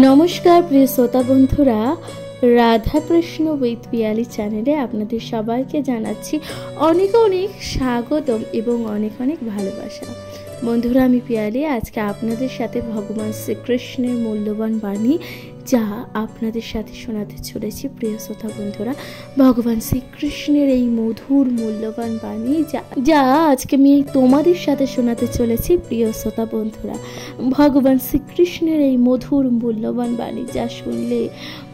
নমস্কার প্রিয় শ্রোতা বন্ধুরা, রাধাকৃষ্ণ উইথ পিয়ালি চ্যানেলে আপনাদের সবাইকে জানাচ্ছি অনেক অনেক স্বাগতম এবং অনেক অনেক ভালোবাসা। বন্ধুরা, আমি পিয়ালি আজকে আপনাদের সাথে ভগবান শ্রীকৃষ্ণের মূল্যবান বাণী যা আপনাদের সাথে শোনাতে চলেছি। প্রিয় শ্রোতা বন্ধুরা, ভগবান শ্রীকৃষ্ণের এই মধুর মূল্যবান বাণী যা আজকে আমি তোমাদের সাথে শোনাতে চলেছি। প্রিয় শ্রোতা বন্ধুরা, ভগবান শ্রীকৃষ্ণের এই মধুর মূল্যবান বাণী যা শুনলে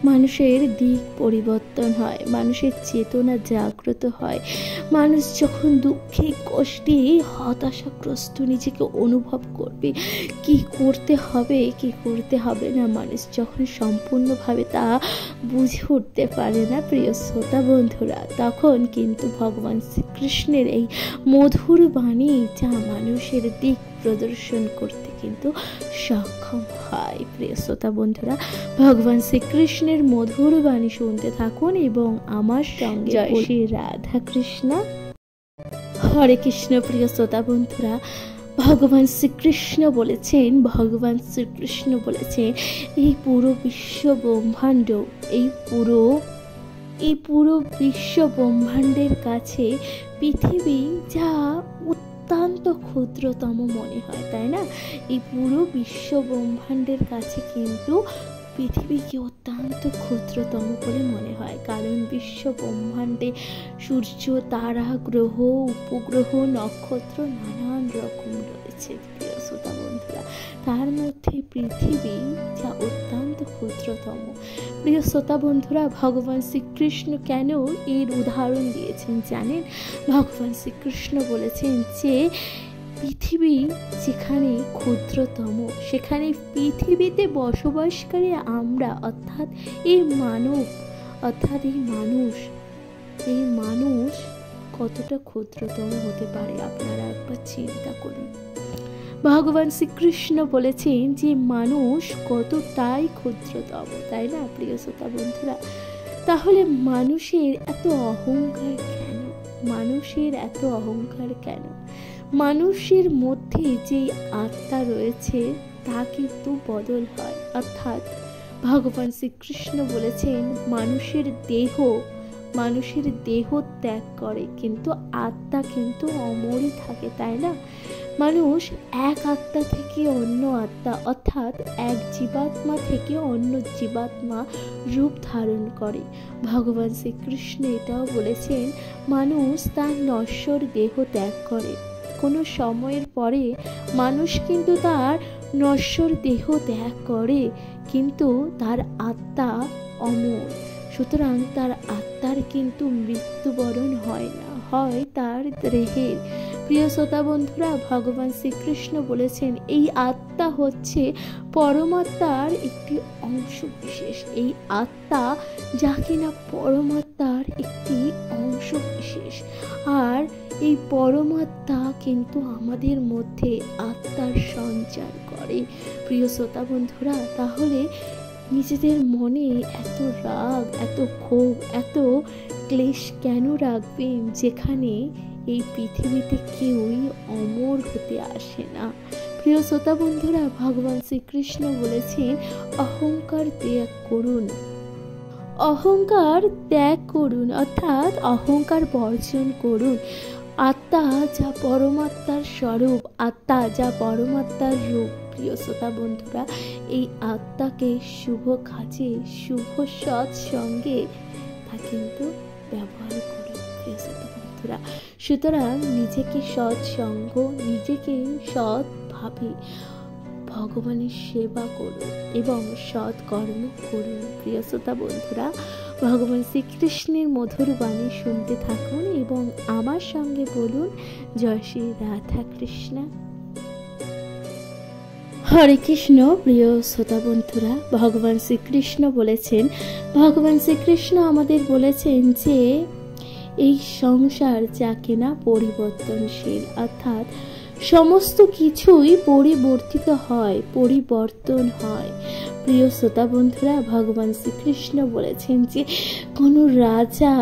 মানুষের দিক পরিবর্তন হয়, মানুষের চেতনা জাগ্রত হয়। মানুষ যখন দুঃখে কষ্টে হতাশাগ্রস্ত নিজেকে অনুভব করবে, কি করতে হবে কি করতে হবে না, মানুষ যখন সম্পূর্ণভাবে তা বুঝে উঠতে পারে না প্রিয় শ্রোতা বন্ধুরা, তখন কিন্তু ভগবান শ্রীকৃষ্ণের এই মধুর বাণী যা মানুষের দিক প্রদর্শন করতে কিন্তু সক্ষম হয়। প্রিয় শ্রোতা বন্ধুরা, ভগবান শ্রীকৃষ্ণের মধুর বাণী শুনতে থাকুন এবং আমার সঙ্গে জয় শ্রী রাধা কৃষ্ণ, হরে কৃষ্ণ। প্রিয় শ্রোতা বন্ধুরা, ভগবান শ্রীকৃষ্ণ বলেছেন এই পুরো বিশ্ব ব্রহ্মাণ্ড, এই পুরো বিশ্ব ব্রহ্মাণ্ডের কাছে পৃথিবী যা অত্যন্ত ক্ষুদ্রতম মনে হয়, তাই না? এই পুরো বিশ্ব ব্রহ্মাণ্ডের কাছে কিন্তু পৃথিবীকে অত্যন্ত ক্ষুদ্রতম বলে মনে হয়, কারণ বিশ্ব ব্রহ্মাণ্ডে সূর্য, তারা, গ্রহ, উপগ্রহ, নক্ষত্র নানান রকম রয়েছে। প্রিয় শ্রোতা বন্ধুরা, তার মধ্যে পৃথিবী যা অত্যন্ত ক্ষুদ্রতম। প্রিয় শ্রোতা বন্ধুরা, ভগবান শ্রীকৃষ্ণ কেন এর উদাহরণ দিয়েছেন জানেন? ভগবান শ্রীকৃষ্ণ বলেছেন যে পৃথিবী যেখানে ক্ষুদ্রতম, সেখানে পৃথিবীতে বসবাসকারী আমরা অর্থাৎ এই মানুষ কতটা ক্ষুদ্রতম হতে পারে আপনারা একবার চিন্তা করুন। ভগবান শ্রীকৃষ্ণ বলেছেন যে মানুষ কতটাই ক্ষুদ্রতম, তাই না প্রিয় শ্রোতা বন্ধুরা? তাহলে মানুষের এত অহংকার কেন? মানুষের মধ্যে যে আত্মা রয়েছে তা কিন্তু বদল হয়, অর্থাৎ ভগবান শ্রীকৃষ্ণ বলেছেন মানুষের দেহ ত্যাগ করে, কিন্তু আত্মা কিন্তু অমরই থাকে, তাই না? মানুষ এক আত্মা থেকে অন্য আত্মা অর্থাৎ এক জীবাত্মা থেকে অন্য জীবাত্মা রূপ ধারণ করে। ভগবান শ্রীকৃষ্ণ এটাও বলেছেন মানুষ তার নশ্বর দেহ ত্যাগ করে। কোনো সময়ের পরে মানুষ কিন্তু তার নশ্বর দেহ ত্যাগ করে, কিন্তু তার আত্মা অমর। সুতরাং তার আত্মার কিন্তু মৃত্যুবরণ হয় না, হয় তার দেহের। প্রিয় শ্রোতা বন্ধুরা, ভগবান শ্রীকৃষ্ণ বলেছেন এই আত্মা হচ্ছে পরমাত্মার একটি অংশ বিশেষ। এই আত্মা যা কিনা পরমাত্মার একটি অংশ বিশেষ, আর এই পরমাত্মা কিন্তু আমাদের মধ্যে আত্মার সঞ্চার করে। প্রিয় শ্রোতা বন্ধুরা, তাহলে নিজেদের মনে এত রাগ, এত ক্ষোভ, এত ক্লেশ কেন রাখবেন যেখানে এই পৃথিবীতে কেউই অমর হতে আসে না? প্রিয় শ্রোতা বন্ধুরা, ভগবান শ্রীকৃষ্ণ বলেছেন অহংকার ত্যাগ করুন অর্থাৎ অহংকার বর্জন করুন। আত্মা যা পরমাত্মার স্বরূপ, আত্মা যা পরমাত্মার রূপ, প্রিয় শ্রোতা বন্ধুরা, এই আত্মাকে শুভ কাজে, শুভ সৎসঙ্গে তা কিন্তু ব্যবহার করুন প্রিয় শ্রোতা বন্ধুরা। সুতরাং নিজেকে সৎসঙ্গ, নিজেকে সৎভাবে ভগবানের সেবা করুন এবং সৎ কর্ম করুন। প্রিয় শ্রোতা বন্ধুরা, ভগবান শ্রীকৃষ্ণের মধুর বাণী শুনতে থাকুন এবং আমার সঙ্গে বলুন জয় শ্রী রাধা কৃষ্ণ, হরে কৃষ্ণ। প্রিয় শ্রোতা বন্ধুরা, ভগবান শ্রীকৃষ্ণ আমাদের বলেছেন যে এই সংসার যা কিনা পরিবর্তনশীল, অর্থাৎ সমস্ত কিছুই পরিবর্তন হয়। প্রিয় শ্রোতা বন্ধুরা, ভগবান শ্রীকৃষ্ণ বলেছেন যে কোনো রাজা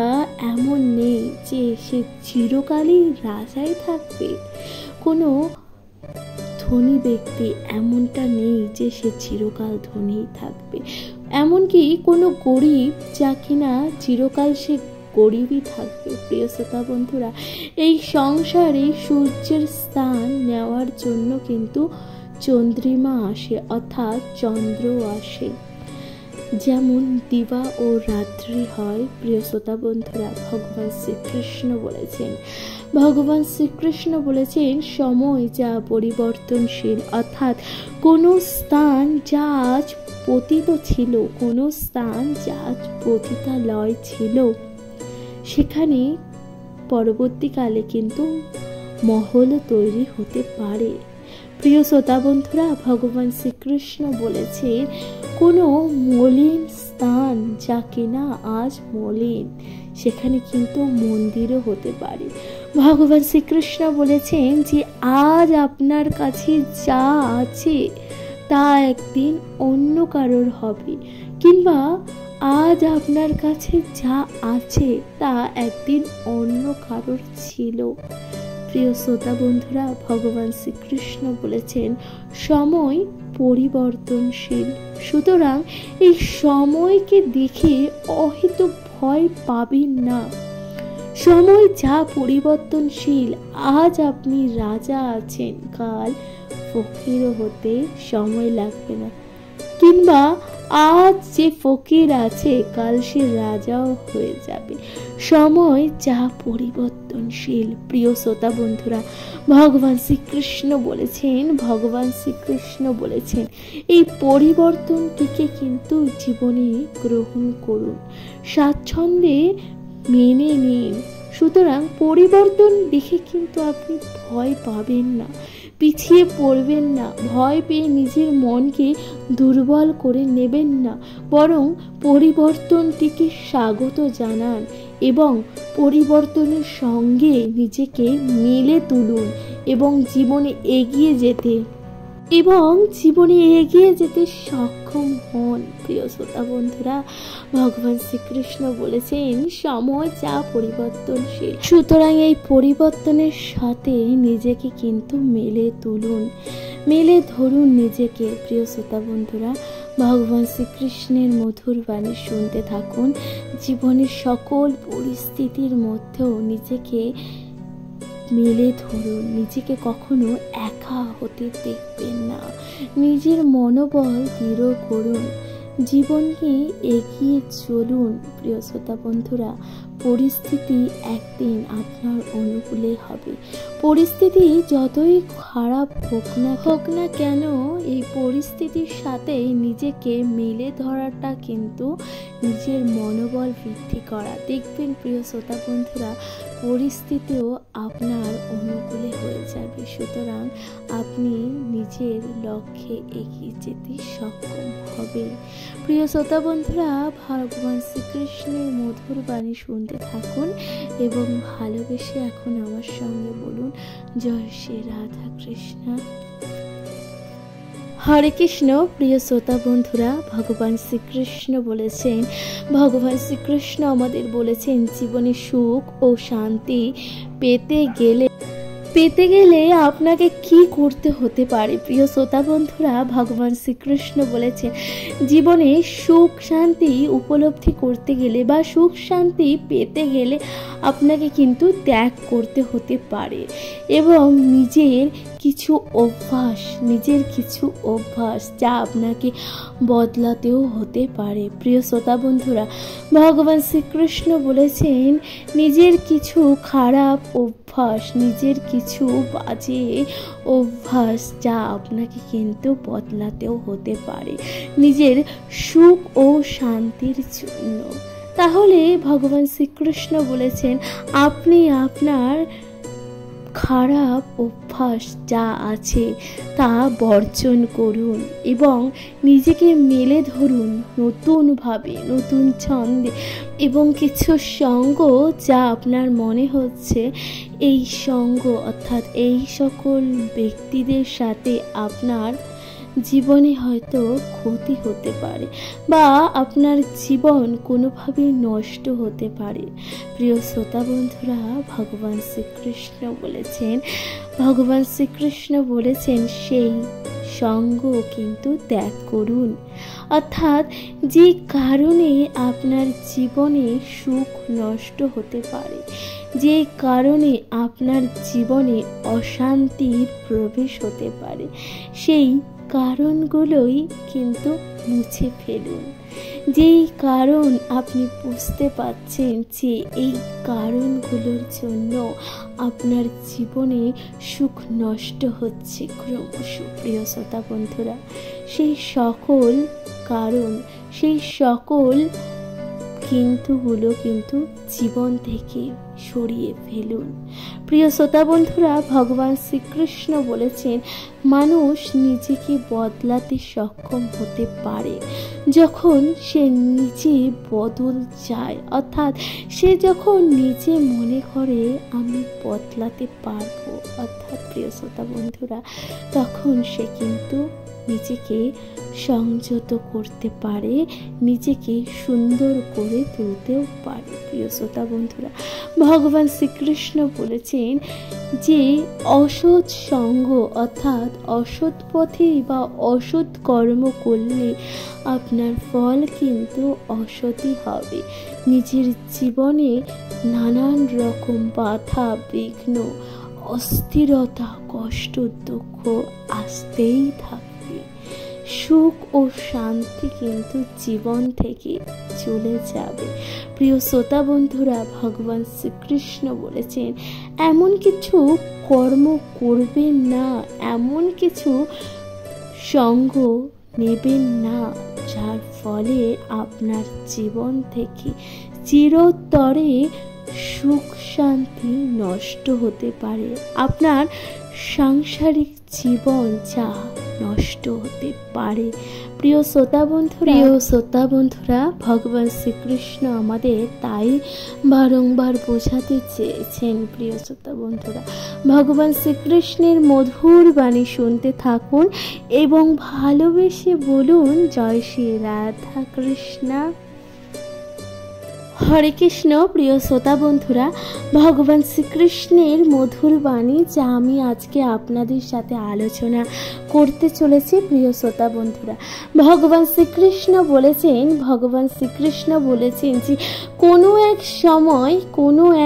এমন নেই যে সে চিরকালই রাজাই থাকবে। কোনো ধনী ব্যক্তি এমনটা নেই যে সে চিরকাল ধনীই থাকবে। এমনকি কোনো গরিব যা কিনা চিরকাল সে গরিবই থাকবে। প্রিয় শ্রোতা বন্ধুরা, এই সংসারে সূর্যের স্থান নেওয়ার জন্য কিন্তু চন্দ্রিমা আসে, অর্থাৎ চন্দ্র আসে। যেমন দিবা ও রাত্রি হয়। প্রিয় শ্রোতা বন্ধুরা, ভগবান শ্রীকৃষ্ণ বলেছেন সময় যা পরিবর্তনশীল, অর্থাৎ কোনো স্থান যা আজ পতিত ছিল, কোনো স্থান যা আজ পতিতালয় ছিল, সেখানে পরবর্তীকালে কিন্তু মহল তৈরি হতে পারে। প্রিয় শ্রোতা বন্ধুরা, ভগবান শ্রীকৃষ্ণ বলেছেন কোনো মলিন স্থান যা কিনা আজ মলিন, সেখানে কিন্তু মন্দিরও হতে পারে। ভগবান শ্রীকৃষ্ণ বলেছেন যে আজ আপনার কাছে যা আছে তা একদিন অন্য কারোর হবে, কিংবা আজ আপনার কাছে যা আছে তা একদিন অন্য কারোর ছিল। প্রিয় শ্রোতা বন্ধুরা, ভগবান শ্রীকৃষ্ণ বলেছেন সময় পরিবর্তনশীল, সুতরাং এই সময়কে দেখে অহেতুক ভয় পাবেন না। সময় যা পরিবর্তনশীল, আজ আপনি রাজা আছেন, কাল ফকিরও হতে সময় লাগবে না, কিংবা আজ যে ফকির আছে কাল সে রাজাও হয়ে যাবে। সময় যা পরিবর্তনশীল। প্রিয় শ্রোতা বন্ধুরা, ভগবান শ্রীকৃষ্ণ বলেছেন এই পরিবর্তনটিকে কিন্তু জীবনে গ্রহণ করুন, স্বাচ্ছন্দ্যে মেনে নিন। সুতরাং পরিবর্তন দেখে কিন্তু আপনি ভয় পাবেন না, পিছিয়ে পড়বেন না, ভয় পেয়ে নিজের মনকে দুর্বল করে নেবেন না, বরং পরিবর্তনটিকে স্বাগত জানান এবং পরিবর্তনের সঙ্গে নিজেকে মিলে তুলুন এবং জীবনে এগিয়ে যেতে সক্ষম হন। প্রিয় শ্রোতা বন্ধুরা, ভগবান শ্রীকৃষ্ণ বলেছেন সময় যা পরিবর্তনশীল, সুতরাং এই পরিবর্তনের সাথে নিজেকে কিন্তু মেলে ধরুন নিজেকে। প্রিয় শ্রোতা বন্ধুরা, ভগবান শ্রীকৃষ্ণের মধুর বাণী শুনতে থাকুন। জীবনের সকল পরিস্থিতির মধ্যেও নিজেকে মেলে ধরুন, নিজেকে কখনো একা হতে দেখবেন না, নিজের মনোবল দৃঢ় করুন, জীবনকে এগিয়ে চলুন। প্রিয় শ্রোতা বন্ধুরা, পরিস্থিতি একদিন আপনার অনুকূলে হবে। পরিস্থিতি যতই খারাপ হোক না কেন, এই পরিস্থিতির সাথে নিজেকে মেলে ধরাটা কিন্তু নিজের মনোবল বৃদ্ধি করা। দেখবেন প্রিয় শ্রোতা বন্ধুরা, পরিস্থিতিও আপনার অনুকূলে হয়ে যাবে। সুতরাং আপনি নিজের লক্ষ্যে এগিয়ে যেতে সক্ষম হবেন। প্রিয় শ্রোতা বন্ধুরা, ভগবান শ্রীকৃষ্ণের মধুর বাণী শুনতে থাকুন এবং ভালোবেসে এখন আমার সঙ্গে বলুন জয় শ্রী রাধা কৃষ্ণ। হরে কৃষ্ণ। প্রিয় শ্রোতা বন্ধুরা, ভগবান শ্রীকৃষ্ণ আমাদের বলেছেন জীবনে সুখ ও শান্তি পেতে গেলে আপনাকে কি করতে হতে পারে। প্রিয় শ্রোতা বন্ধুরা, ভগবান শ্রীকৃষ্ণ বলেছেন জীবনে সুখ শান্তি উপলব্ধি করতে গেলে বা সুখ শান্তি পেতে গেলে আপনাকে কিন্তু ত্যাগ করতে হতে পারে এবং নিজের কিছু অভ্যাস যা আপনাকে বদলাতেও হতে পারে। প্রিয় শ্রোতা বন্ধুরা, ভগবান শ্রীকৃষ্ণ বলেছেন নিজের কিছু খারাপ অভ্যাস, নিজের কিছু বাজে অভ্যাস যা আপনাকে কিন্তু বদলাতেও হতে পারে নিজের সুখ ও শান্তির জন্য। তাহলে ভগবান শ্রীকৃষ্ণ বলেছেন আপনি আপনার খারাপ অভ্যাস যা আছে তা বর্জন করুন এবং নিজেকে মেলে ধরুন নতুনভাবে, নতুন ছন্দে এবং কিছু সঙ্গ যা আপনার মনে হচ্ছে এই সঙ্গ অর্থাৎ এই সকল ব্যক্তিদের সাথে আপনার জীবনে হয়তো ক্ষতি হতে পারে বা আপনার জীবন কোনোভাবে নষ্ট হতে পারে। প্রিয় শ্রোতা বন্ধুরা, ভগবান শ্রীকৃষ্ণ বলেছেন সেই সঙ্গ কিন্তু ত্যাগ করুন। অর্থাৎ যে কারণে আপনার জীবনে সুখ নষ্ট হতে পারে, যে কারণে আপনার জীবনে অশান্তির প্রবেশ হতে পারে, সেই কারণগুলোই কিন্তু মুছে ফেলুন। যেই কারণ আপনি বুঝতে পারছেন যে এই কারণগুলোর জন্য আপনার জীবনে সুখ নষ্ট হচ্ছে ক্রমশ, প্রিয় শ্রোতা বন্ধুরা, সেই সকল কারণ, সেই সকল কিন্তুগুলো কিন্তু জীবন থেকে সরিয়ে ফেলুন। প্রিয় শ্রোতা বন্ধুরা, ভগবান শ্রীকৃষ্ণ বলেছেন মানুষ নিজেকে বদলাতে সক্ষম হতে পারে যখন সে নিজে বদল চায়, অর্থাৎ সে যখন নিজে মনে করে আমি বদলাতে পারবো, অর্থাৎ প্রিয় শ্রোতা বন্ধুরা, তখন সে কিন্তু নিজেকে সংযত করতে পারে, নিজেকে সুন্দর করে তুলতেও পারে। প্রিয় শ্রোতা বন্ধুরা, ভগবান শ্রীকৃষ্ণ বলেছেন যে অসৎ সঙ্গ অর্থাৎ অসৎ পথে বা অসৎ কর্ম করলে আপনার ফল কিন্তু অসৎই হবে। নিজের জীবনে নানান রকম বাধা বিঘ্ন, অস্থিরতা, কষ্ট, দুঃখ আসতেই থাকবে। সুখ ও শান্তি কিন্তু জীবন থেকে চলে যাবে। প্রিয় শ্রোতা বন্ধুরা, ভগবান শ্রীকৃষ্ণ বলেছেন এমন কিছু কর্ম করবেন না, এমন কিছু সঙ্গ নেবেন না যার ফলে আপনার জীবন থেকে চিরতরে সুখ শান্তি নষ্ট হতে পারে, আপনার সাংসারিক জীবন যা নষ্ট হতে পারে। প্রিয় শ্রোতা বন্ধুরা, ভগবান শ্রীকৃষ্ণ আমাদের তাই বারংবার বোঝাতে চেয়েছেন। প্রিয় শ্রোতা বন্ধুরা, ভগবান শ্রীকৃষ্ণের মধুর বাণী শুনতে থাকুন এবং ভালোবেসে বলুন জয় শ্রী রাধা কৃষ্ণ। হরে কৃষ্ণ। প্রিয় শ্রোতা বন্ধুরা, ভগবান শ্রীকৃষ্ণের মধুর বাণী যা আমি আজকে আপনাদের সাথে আলোচনা করতে চলেছি। প্রিয় শ্রোতা বন্ধুরা, ভগবান শ্রীকৃষ্ণ বলেছেন যে কোনো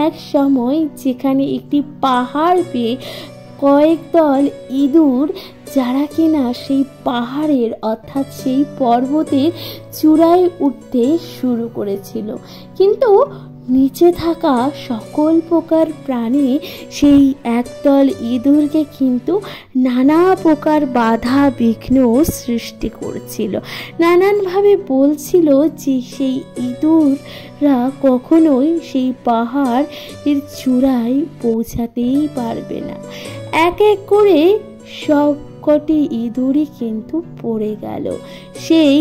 এক সময় যেখানে একটি পাহাড় পেয়ে কয়েক দল ইঁদুর, যারা কিনা সেই পাহাড়ের অর্থাৎ সেই পর্বতের চূড়ায় উঠতে শুরু করেছিল, কিন্তু নিচে থাকা সকল প্রকার প্রাণী সেই একদল ইঁদুরকে কিন্তু নানা প্রকার বাধা বিঘ্ন সৃষ্টি করছিল, নানানভাবে বলছিল যে সেই ইঁদুররা কখনোই সেই পাহাড়ের চূড়ায় পৌঁছাতেই পারবে না। এক এক করে সবকটি ইঁদুরই কিন্তু পড়ে গেল। সেই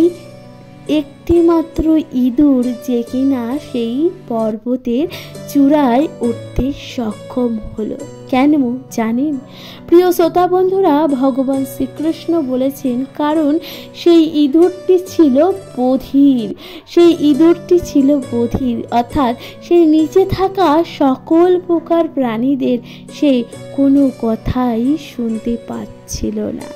একটি মাত্র ইঁদুর যে কিনা সেই পর্বতের চূড়ায় উঠতে সক্ষম হলো। কেন জানেন? প্রিয় শ্রোতা বন্ধুরা, ভগবান শ্রীকৃষ্ণ বলেছেন কারণ সেই ইঁদুরটি ছিল বধির, অর্থাৎ সেই নিচে থাকা সকল প্রকার প্রাণীদের সে কোনো কথাই শুনতে পাচ্ছিল না।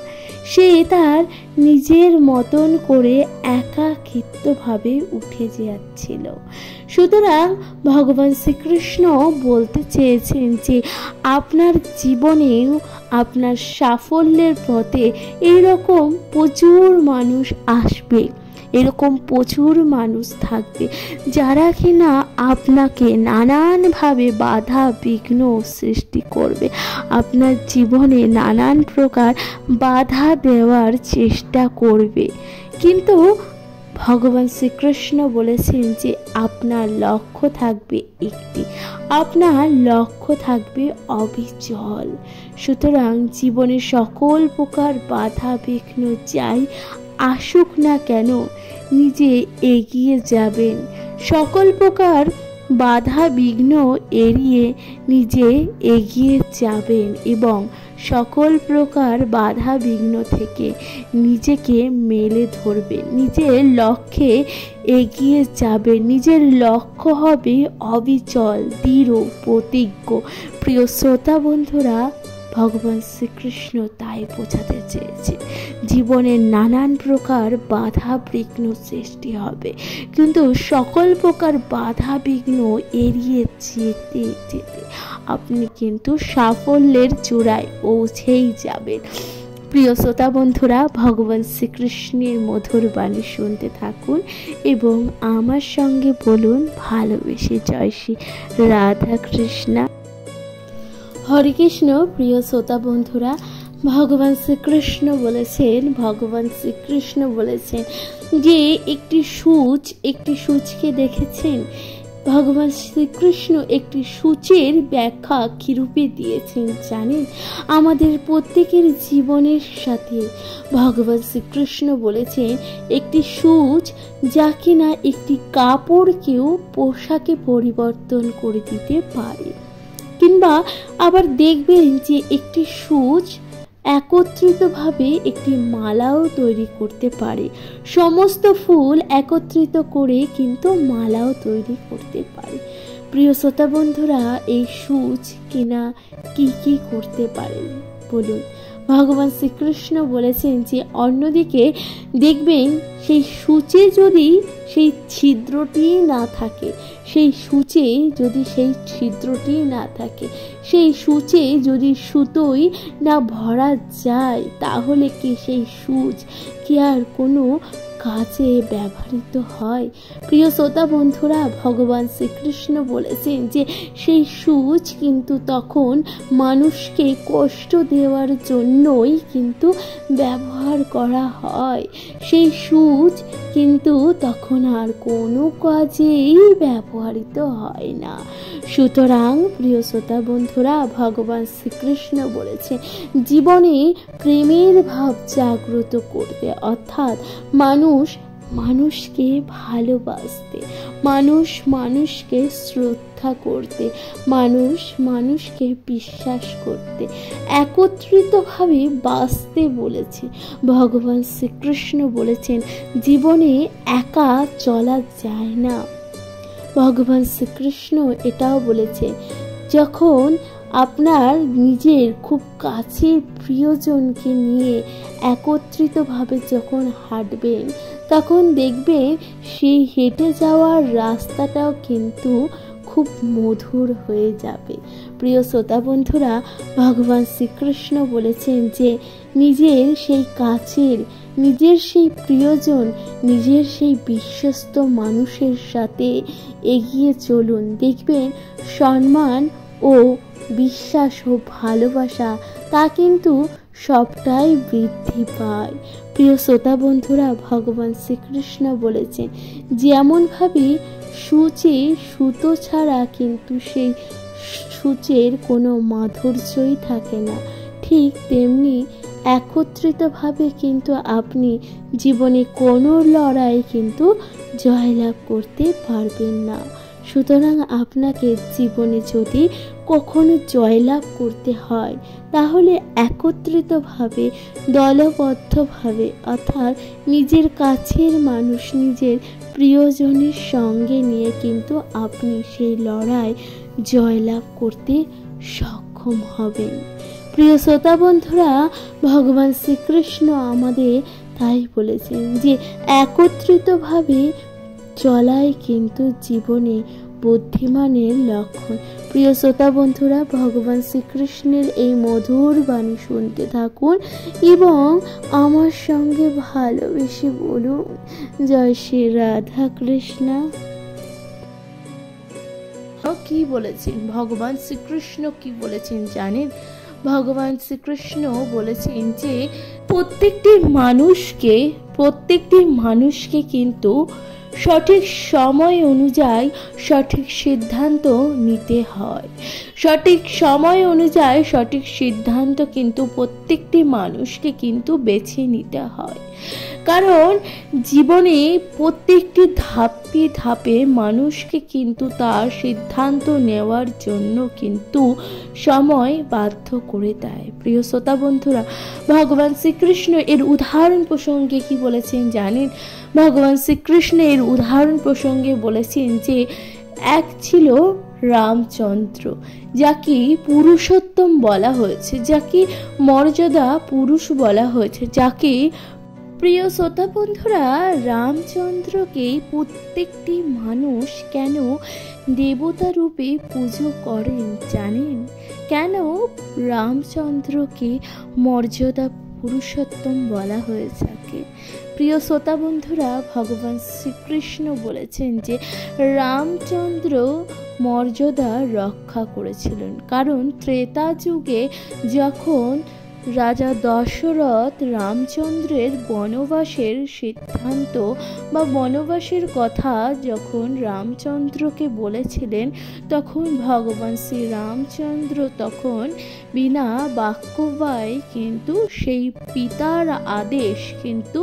সে তার নিজের মতন করে একাকিত্বভাবে উঠে যাচ্ছিল। সুতরাং ভগবান শ্রীকৃষ্ণ বলতে চেয়েছেন যে আপনার জীবনেও আপনার সাফল্যের পথে এইরকম প্রচুর মানুষ আসবে, এরকম প্রচুর মানুষ থাকবে যারা কিনা আপনাকে নানানভাবে বাধা বিঘ্ন সৃষ্টি করবে, আপনার জীবনে নানান প্রকার বাধা দেওয়ার চেষ্টা করবে। কিন্তু ভগবান শ্রীকৃষ্ণ বলেছেন যে আপনার লক্ষ্য থাকবে একটি, আপনার লক্ষ্য থাকবে অবিচল। সুতরাং জীবনে সকল প্রকার বাধা বিঘ্ন যাই আসুক না কেন নিজে এগিয়ে যাবেন, সকল প্রকার বাধা বিঘ্ন এড়িয়ে নিজে এগিয়ে যাবেন এবং সকল প্রকার বাধা বিঘ্ন থেকে নিজেকে মেলে ধরবে, নিজের লক্ষ্যে এগিয়ে যাবে, নিজের লক্ষ্য হবে অবিচল, দৃঢ়, প্রতিজ্ঞ। প্রিয় শ্রোতা বন্ধুরা, ভগবান শ্রীকৃষ্ণ তাই বোঝাতে চেয়েছে। জীবনের নানান প্রকার বাধা বিঘ্ন সৃষ্টি হবে, কিন্তু সকল প্রকার বাধা বিঘ্ন এড়িয়ে যেতে যেতে আপনি কিন্তু সাফল্যের চূড়ায় পৌঁছেই যাবেন। প্রিয় শ্রোতা বন্ধুরা, ভগবান শ্রীকৃষ্ণের মধুর বাণী শুনতে থাকুন এবং আমার সঙ্গে বলুন ভালোবেসে জয় শ্রী রাধা কৃষ্ণা। হরে কৃষ্ণ। প্রিয় শ্রোতা বন্ধুরা, ভগবান শ্রীকৃষ্ণ বলেছেন যে একটি সূচকে দেখেছেন। ভগবান শ্রীকৃষ্ণ একটি সূচের ব্যাখ্যা কিরূপে দিয়েছেন জানেন? আমাদের প্রত্যেকের জীবনের সাথে ভগবান শ্রীকৃষ্ণ বলেছেন একটি সূচ যা কিনা একটি কাপড়কেও পোশাকে পরিবর্তন করে দিতে পারে, কিংবা আবার দেখবেন যে একটি সূচ একত্রিতভাবে একটি মালাও তৈরি করতে পারে। সমস্ত ফুল একত্রিত করে কিন্তু মালাও তৈরি করতে পারে। প্রিয় শ্রোতা বন্ধুরা, এই সূচ কিনা কি করতে পারে বলুন? ভগবান শ্রীকৃষ্ণ বলেছেন যে অন্যদিকে দেখবেন সেই সূচে যদি সেই ছিদ্রটি না থাকে, সেই সূচে যদি সুতোই না ভরা যায়, তাহলে কি সেই সূচ কি আর কোনো কাজে ব্যবহৃত হয়? প্রিয় শ্রোতা বন্ধুরা, ভগবান শ্রীকৃষ্ণ বলেছেন যে সেই সূচ কিন্তু তখন মানুষকে কষ্ট দেওয়ার জন্যই কিন্তু ব্যবহার করা হয়। সেই সূচ কিন্তু তখন আর কোনো কাজেই ব্যবহৃত হয় না। সুতরাং প্রিয় শ্রোতা বন্ধুরা, ভগবান শ্রীকৃষ্ণ বলেছে জীবনে প্রেমের ভাব জাগ্রত করতে, অর্থাৎ মানুষকে ভালোবাসতে, মানুষকে শ্রদ্ধা করতে, মানুষকে বিশ্বাস করতে, একত্রিতভাবে বাঁচতে বলেছে। ভগবান শ্রীকৃষ্ণ বলেছেন জীবনে একা চলা যায় না। ভগবান শ্রীকৃষ্ণ এটাও বলেছে যখন আপনার নিজের খুব কাছের প্রিয়জনকে নিয়ে একত্রিতভাবে যখন হাঁটবেন, তখন দেখবেন সেই হেঁটে যাওয়ার রাস্তাটাও কিন্তু খুব মধুর হয়ে যাবে। প্রিয় শ্রোতা বন্ধুরা, ভগবান শ্রীকৃষ্ণ বলেছেন যে নিজের সেই কাছের, নিজের সেই প্রিয়জন, নিজের সেই বিশ্বস্ত মানুষের সাথে এগিয়ে চলুন। দেখবেন সম্মান ও বিশ্বাস ও ভালোবাসা তা কিন্তু সবটাই বৃদ্ধি পায়। প্রিয় শ্রোতা বন্ধুরা, ভগবান শ্রীকৃষ্ণ বলেছেন যেমনভাবে সূচে সুতো ছাড়া কিন্তু সেই সূচের কোনো মাধুর্যই থাকে না, ঠিক তেমনি একত্রিতভাবে কিন্তু আপনি জীবনে কোনো লড়াই কিন্তু জয়লাভ করতে পারবেন না। সুতরাং আপনাকে জীবনে যদি কখনো জয়লাভ করতে হয়, তাহলে একত্রিতভাবে, দলবদ্ধভাবে, অর্থাৎ নিজের কাছের মানুষ, নিজের প্রিয়জনের সঙ্গে নিয়ে কিন্তু আপনি সেই লড়াই জয়লাভ করতে সক্ষম হবেন। প্রিয় শ্রোতা বন্ধুরা, ভগবান শ্রীকৃষ্ণ আমাদের তাই বলেছেন যে একত্রিতভাবে চলাই কিন্তু জীবনে বুদ্ধিমানের লক্ষণ। প্রিয় শ্রোতা বন্ধুরা, ভগবান শ্রীকৃষ্ণের এই মধুর বাণী শুনতে থাকুন এবং আমার সঙ্গে ভালোবেসে বলুন জয় শ্রী রাধা কৃষ্ণ। কি বলেছেন ভগবান শ্রীকৃষ্ণ? কি বলেছেন জানেন? ভগবান শ্রীকৃষ্ণ বলেছেন যে প্রত্যেকটি মানুষকে কিন্তু সঠিক সময় অনুযায়ী সঠিক সিদ্ধান্ত নিতে হয়। সঠিক সময় অনুযায়ী সঠিক সিদ্ধান্ত কিন্তু প্রত্যেকটি মানুষকে কিন্তু বেছে নিতে হয়। কারণ জীবনে প্রত্যেকটি ধাপে ধাপে মানুষকে কিন্তু তার সিদ্ধান্ত নেওয়ার জন্য কিন্তু সময় বাধ্য করে দেয়। প্রিয় শ্রোতা বন্ধুরা, ভগবান শ্রীকৃষ্ণ এর উদাহরণ প্রসঙ্গে কি বলেছেন জানেন? ভগবান শ্রীকৃষ্ণ এর উদাহরণ প্রসঙ্গে বলেছেন যে এক ছিল রামচন্দ্র, যাকে পুরুষোত্তম বলা হয়েছে, যাকে মর্যাদা পুরুষ বলা হয়েছে, যাকে প্রিয় শ্রোতা বন্ধুরা, রামচন্দ্রকে প্রত্যেকটি মানুষ কেন দেবতা রূপে পুজো করেন জানেন? কেন রামচন্দ্রকে মর্যাদা পুরুষোত্তম বলা হয়ে থাকে? প্রিয় শ্রোতা বন্ধুরা, ভগবান শ্রীকৃষ্ণ বলেছেন যে রামচন্দ্র মর্যাদা রক্ষা করেছিলেন। কারণ ত্রেতা যুগে যখন রাজা দশরথ রামচন্দ্রের বনবাসের সিদ্ধান্ত বা বনবাসের কথা যখন রামচন্দ্রকে বলেছিলেন, তখন ভগবান শ্রী রামচন্দ্র তখন বিনা বাক্যব্যয় কিন্তু সেই পিতার আদেশ কিন্তু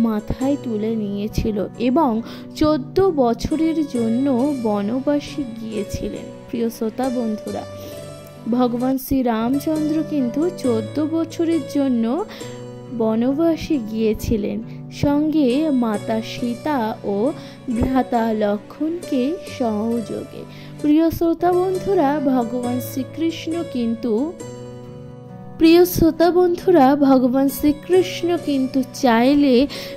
মাথায় তুলে নিয়েছিল এবং 14 বছরের জন্য বনবাসে গিয়েছিলেন। প্রিয় শ্রোতা বন্ধুরা, ভগবান শ্রী রামচন্দ্র কিন্তু 14 বছরের জন্য বনবাসে গিয়েছিলেন, সঙ্গে মাতা সীতা ও ভ্রাতা লক্ষ্মণকে সহযোগে। প্রিয় শ্রোতা বন্ধুরা, ভগবান শ্রীকৃষ্ণ কিন্তু চাইলে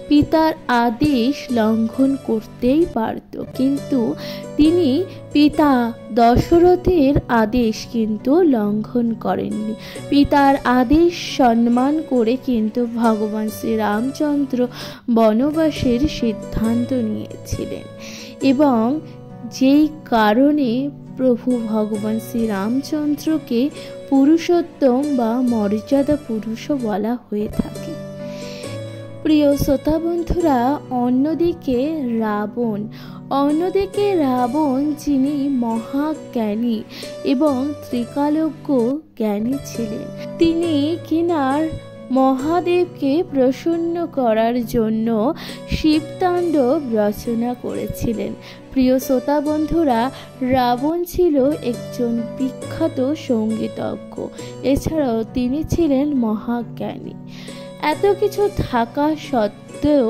পিতার আদেশ লঙ্ঘন করতেই পারত, কিন্তু তিনি পিতা দশরথের আদেশ কিন্তু লঙ্ঘন করেননি। পিতার আদেশ সম্মান করে কিন্তু ভগবান শ্রী রামচন্দ্র বনবাসের সিদ্ধান্ত নিয়েছিলেন এবং যেই কারণে প্রভু ভগবান শ্রী রামচন্দ্রকে পুরুষোত্তম বা মর্যাদা পুরুষও বলা হয়ে থাকে। প্রিয় শ্রোতা বন্ধুরা, অন্যদিকে রাবণ যিনি মহাজ্ঞানী এবং ত্রিকালজ্ঞ জ্ঞানী ছিলেন, তিনি কিনার মহাদেবকে প্রসন্ন করার জন্য শিবতাণ্ডব রচনা করেছিলেন। প্রিয় শ্রোতা বন্ধুরা, রাবণ ছিল একজন বিখ্যাত সঙ্গীতজ্ঞ, এছাড়াও তিনি ছিলেন মহাজ্ঞানী। এত কিছু থাকা সত্ত্বেও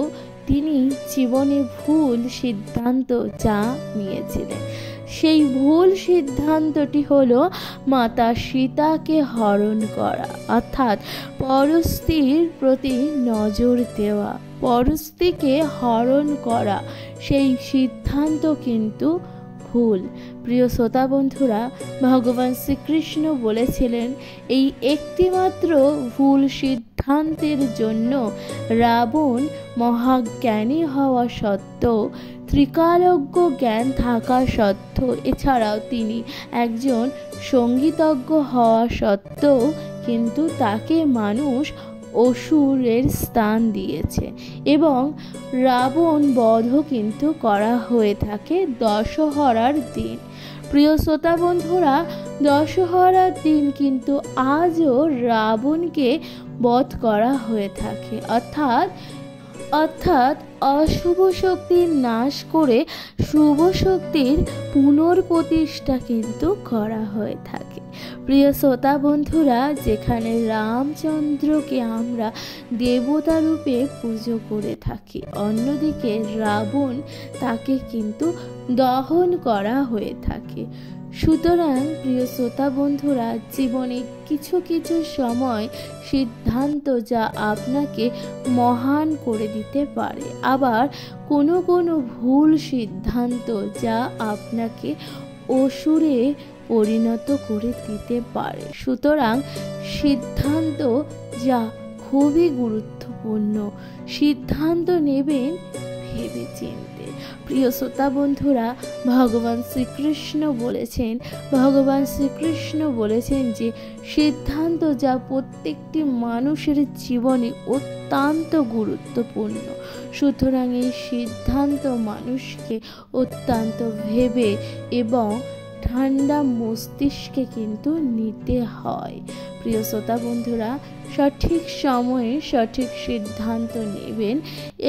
তিনি জীবনে ভুল সিদ্ধান্ত যা নিয়েছিলেন, সেই ভুল সিদ্ধান্তটি হলো মাতা সীতাকে হরণ করা, অর্থাৎ পরস্ত্রীর প্রতি নজর দেওয়া, পরস্ত্রীকে হরণ করা। সেই সিদ্ধান্ত কিন্তু ভুল। প্রিয় শ্রোতা বন্ধুরা, ভগবান শ্রীকৃষ্ণ বলেছিলেন এই একটিমাত্র ভুল সিদ্ধান্তের জন্য রাবণ মহাজ্ঞানী হওয়া সত্ত্বেও, ত্রিকালজ্ঞ জ্ঞান থাকা সত্ত্বেও, এছাড়াও তিনি একজন সঙ্গীতজ্ঞ হওয়া সত্ত্বেও কিন্তু তাকে মানুষ অসুরের স্থান দিয়েছে এবং রাবণ বধও কিন্তু করা হয়ে থাকে দশহরার দিন। প্রিয় শ্রোতা বন্ধুরা, দশহরার দিন কিন্তু আজও রাবণকে বধ করা হয়ে থাকে, অর্থাৎ অশুভ শক্তির নাশ করে শুভ শক্তির পুনর্প্রতিষ্ঠা কিন্তু করা হয়ে থাকে। প্রিয় শ্রোতা বন্ধুরা, যেখানে রামচন্দ্রকে আমরা দেবতা রূপে পুজো করে থাকি, অন্যদিকে রাবণ তাকে কিন্তু দহন করা হয়ে থাকে। সুতরাং প্রিয় শ্রোতা বন্ধুরা, জীবনে কিছু কিছু সময় সিদ্ধান্ত যা আপনাকে মহান করে দিতে পারে, আবার কোনো কোনো ভুল সিদ্ধান্ত যা আপনাকে অসুরে পরিণত করে দিতে পারে। সুতরাং সিদ্ধান্ত যা খুবই গুরুত্বপূর্ণ, সিদ্ধান্ত নেবেন ভেবে চিনতে। প্রিয় শ্রোতা বন্ধুরা, ভগবান শ্রীকৃষ্ণ বলেছেন যে সিদ্ধান্ত যা প্রত্যেকটি মানুষের জীবনে অত্যন্ত গুরুত্বপূর্ণ। সুতরাং এই সিদ্ধান্ত মানুষকে অত্যন্ত ভেবে এবং ঠান্ডা মস্তিষ্কে কিন্তু নিতে হয়। প্রিয় শ্রোতা বন্ধুরা, সঠিক সময়ে সঠিক সিদ্ধান্ত নেবেন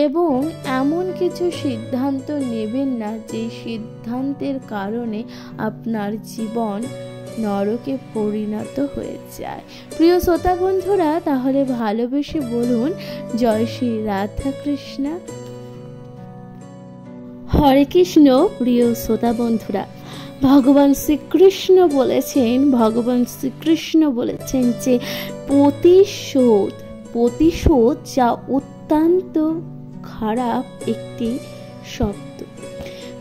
এবং এমন কিছু সিদ্ধান্ত নেবেন না যে সিদ্ধান্তের কারণে আপনার জীবন নরকে পরিণত হয়ে যায়। প্রিয় শ্রোতা বন্ধুরা, তাহলে ভালোবেসে বলুন জয় শ্রী রাধা কৃষ্ণ। হরে কৃষ্ণ। প্রিয় শ্রোতা বন্ধুরা, ভগবান শ্রীকৃষ্ণ বলেছেন যে প্রতিশোধ যা অত্যন্ত খারাপ একটি শব্দ।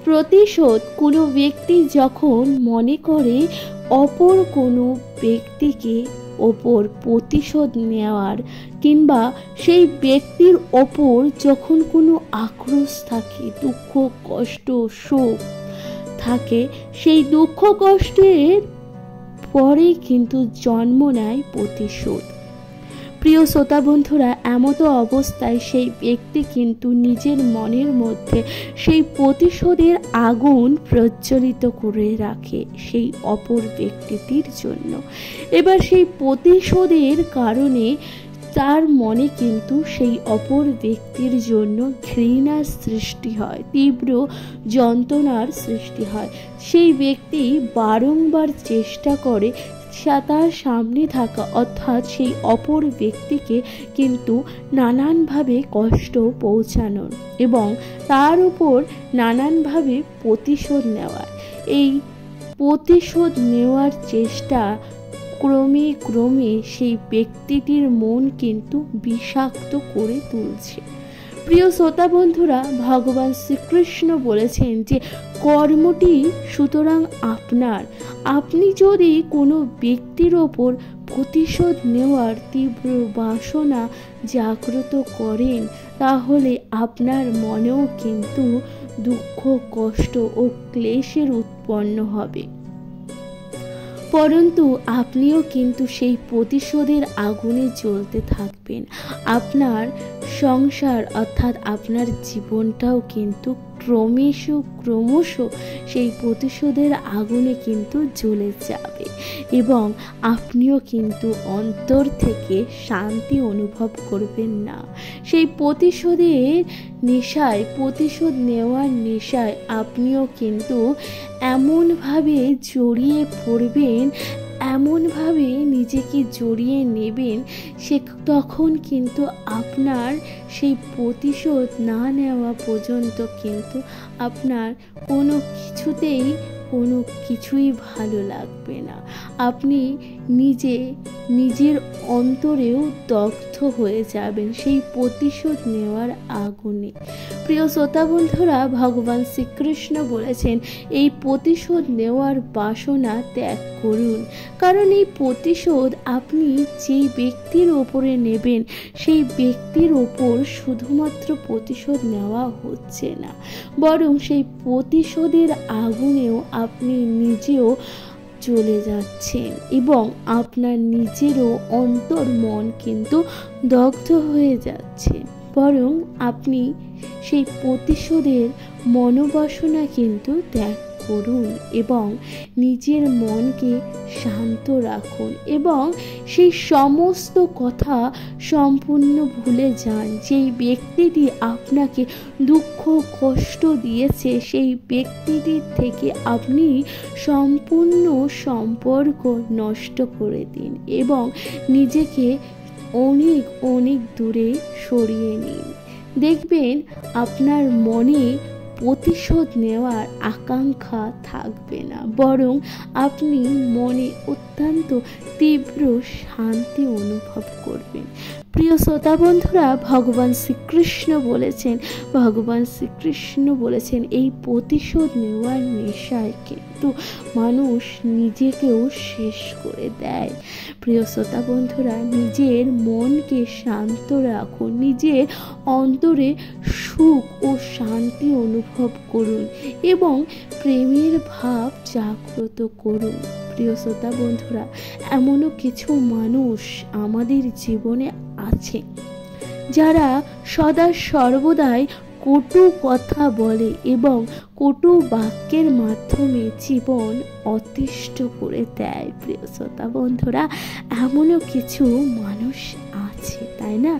প্রতিশোধ কোনো ব্যক্তি যখন মনে করে অপর কোনো ব্যক্তিকে ওপর প্রতিশোধ নেওয়ার, কিংবা সেই ব্যক্তির ওপর যখন কোনো আক্রোশ থাকে, দুঃখ কষ্ট শোক থাকে, সেই দুঃখ কষ্টের পরেই কিন্তু জন্ম নেয় প্রতিশোধ। প্রিয় শ্রোতা বন্ধুরা, এমতো অবস্থায় সেই ব্যক্তি কিন্তু নিজের মনের মধ্যে সেই প্রতিশোধের আগুন প্রজ্বলিত করে রাখে সেই অপর ব্যক্তিটির জন্য। এবার সেই প্রতিশোধের কারণে তার মনে কিন্তু সেই অপর ব্যক্তির জন্য ঘৃণার সৃষ্টি হয়, তীব্র যন্ত্রণার সৃষ্টি হয়। সেই ব্যক্তি বারংবার চেষ্টা করে তার সামনে থাকা অর্থাৎ সেই অপর ব্যক্তিকে কিন্তু নানানভাবে কষ্ট পৌঁছানোর এবং তার উপর নানানভাবে প্রতিশোধ নেওয়ার। এই প্রতিশোধ নেওয়ার চেষ্টা ক্রমে সেই ব্যক্তিটির মন কিন্তু বিষাক্ত করে তুলছে। প্রিয় শ্রোতা বন্ধুরা, ভগবান শ্রীকৃষ্ণ বলেছেন যে কর্মটি সুতরাং আপনার। আপনি যদি কোনো ব্যক্তির ওপর প্রতিশোধ নেওয়ার তীব্র বাসনা জাগ্রত করেন, তাহলে আপনার মনেও কিন্তু দুঃখ কষ্ট ও ক্লেশের উৎপন্ন হবে, পরন্তু আপনিও কিন্তু সেই প্রতিশোধের আগুনে জ্বলতে থাকবেন। আপনার সংসার অর্থাৎ আপনার জীবনটাও কিন্তু ক্রমশ সেই প্রতিশোধের আগুনে কিন্তু জ্বলে যাবে এবং আপনিও কিন্তু অন্তর থেকে শান্তি অনুভব করবেন না। সেই প্রতিশোধের নেশায়, প্রতিশোধ নেওয়ার নেশায় আপনিও কিন্তু এমনভাবে জড়িয়ে পড়বেন, এমনভাবে নিজেকে জড়িয়ে নেবেন, তখন কিন্তু আপনার সেই প্রতিশোধ না নেওয়া পর্যন্ত কিন্তু আপনার কোনো কিছুই ভালো লাগবে না। আপনি নিজের অন্তরেও দগ্ধ হয়ে যাবেন সেই প্রতিশোধ নেওয়ার আগুনে। প্রিয় শ্রোতা বন্ধুরা, ভগবান শ্রীকৃষ্ণ বলেছেন এই প্রতিশোধ নেওয়ার বাসনা ত্যাগ করুন, কারণ এই প্রতিশোধ আপনি যেই ব্যক্তির ওপরে নেবেন সেই ব্যক্তির ওপর শুধুমাত্র প্রতিশোধ নেওয়া হচ্ছে না, বরং সেই প্রতিশোধের আগুনেও আপনি নিজেও চলে যাচ্ছেন এবং আপনার নিজেরও অন্তর মন কিন্তু দগ্ধ হয়ে যাচ্ছে। বরং আপনি সেই প্রতিশোধের মনোবাসনা কিন্তু ত্যাগ করুন এবং নিজের মনকে শান্ত রাখুন এবং সেই সমস্ত কথা সম্পূর্ণ ভুলে যান। যেই ব্যক্তিটি আপনাকে দুঃখ কষ্ট দিয়েছে সেই ব্যক্তিটির থেকে আপনি সম্পূর্ণ সম্পর্ক নষ্ট করে দিন এবং নিজেকে অনেক দূরে সরিয়ে নিন। দেখবেন আপনার মনে প্রতিশোধ নেওয়ার আকাঙ্ক্ষা থাকবে না, বরং আপনি মনে অত্যন্ত তীব্র শান্তি অনুভব করবেন। প্রিয় শ্রোতা বন্ধুরা, ভগবান শ্রীকৃষ্ণ বলেছেন এই প্রতিশোধ নেওয়ার নেশায় কিন্তু মানুষ নিজেকেও শেষ করে দেয়। প্রিয় শ্রোতা বন্ধুরা, নিজের মনকে শান্ত রাখুন, নিজের অন্তরে সুখ ও শান্তি অনুভব করুন এবং প্রেমের ভাব জাগ্রত করুন। প্রিয় শ্রোতা বন্ধুরা, এমনও কিছু মানুষ আমাদের জীবনে আছে যারা সদা সর্বদাই কটু কথা বলে এবং কটু বাক্যের মাধ্যমে জীবন অতিষ্ঠ করে দেয়। প্রিয় শ্রোতা বন্ধুরা, এমনও কিছু মানুষ আছে, তাই না?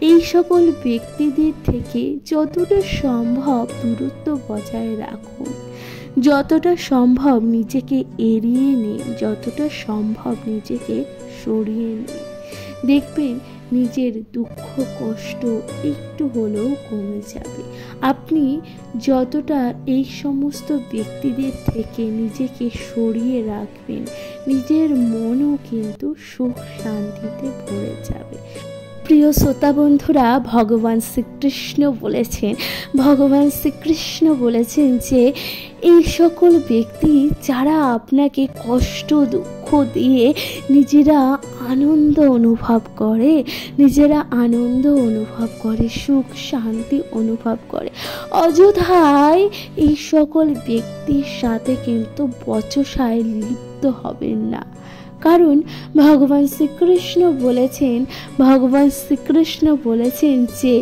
এই সকল ব্যক্তিদের থেকে যতটা সম্ভব দূরত্ব বজায় রাখুন, যতটা সম্ভব নিজেকে এড়িয়ে নিন, যতটা সম্ভব নিজেকে সরিয়ে নিন। দেখবেন নিজের দুঃখ কষ্ট একটু হলেও কমে যাবে। আপনি যতটা এই সমস্ত ব্যক্তিদের থেকে নিজেকে সরিয়ে রাখবেন, নিজের মনও কিন্তু সুখ শান্তিতে ভরে যাবে। প্রিয় শ্রোতা বন্ধুরা, ভগবান শ্রীকৃষ্ণ বলেছেন যে এই সকল ব্যক্তি যারা আপনাকে কষ্ট দুঃখ দিয়ে নিজেরা আনন্দ অনুভব করে, সুখ শান্তি অনুভব করে, অযথায় এই সকল ব্যক্তির সাথে কিন্তু বচসায় লিপ্ত হবেন না। কারণ ভগবান শ্রীকৃষ্ণ বলেছেন যে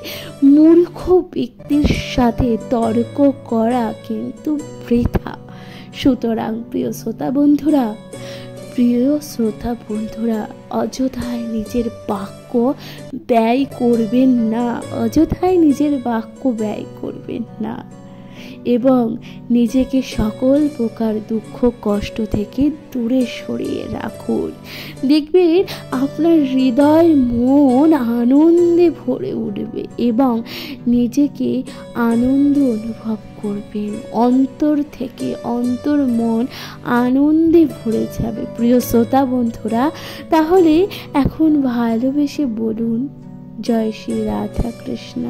মূর্খ ব্যক্তির সাথে তর্ক করা কিন্তু বৃথা। সুতরাং প্রিয় শ্রোতা বন্ধুরা, অযথায় নিজের বাক্য ব্যয় করবেন না এবং নিজেকে সকল প্রকার দুঃখ কষ্ট থেকে দূরে সরিয়ে রাখুন। দেখবেন আপনার হৃদয় মন আনন্দে ভরে উঠবে এবং নিজেকে আনন্দ অনুভব করবেন, অন্তর থেকে অন্তর মন আনন্দে ভরে যাবে। প্রিয় শ্রোতা বন্ধুরা, তাহলে এখন ভালোবেসে বলুন জয় শ্রী রাধা কৃষ্ণ।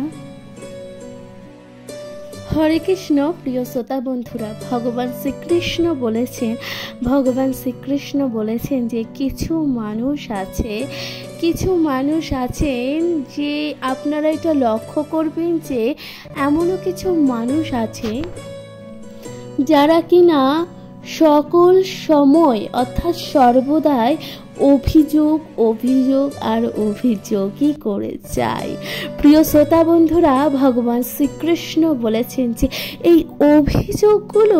হরে কৃষ্ণ। প্রিয় শ্রোতা বন্ধুরা, ভগবান শ্রীকৃষ্ণ বলেছেন যে কিছু মানুষ আছেন যে আপনারা এটা লক্ষ্য করবেন যে এমনও কিছু মানুষ আছে যারা কিনা সকল সময় অর্থাৎ সর্বদাই অভিযোগই করে যায়। প্রিয় শ্রোতা বন্ধুরা, ভগবান শ্রীকৃষ্ণ বলেছেন যে এই অভিযোগগুলো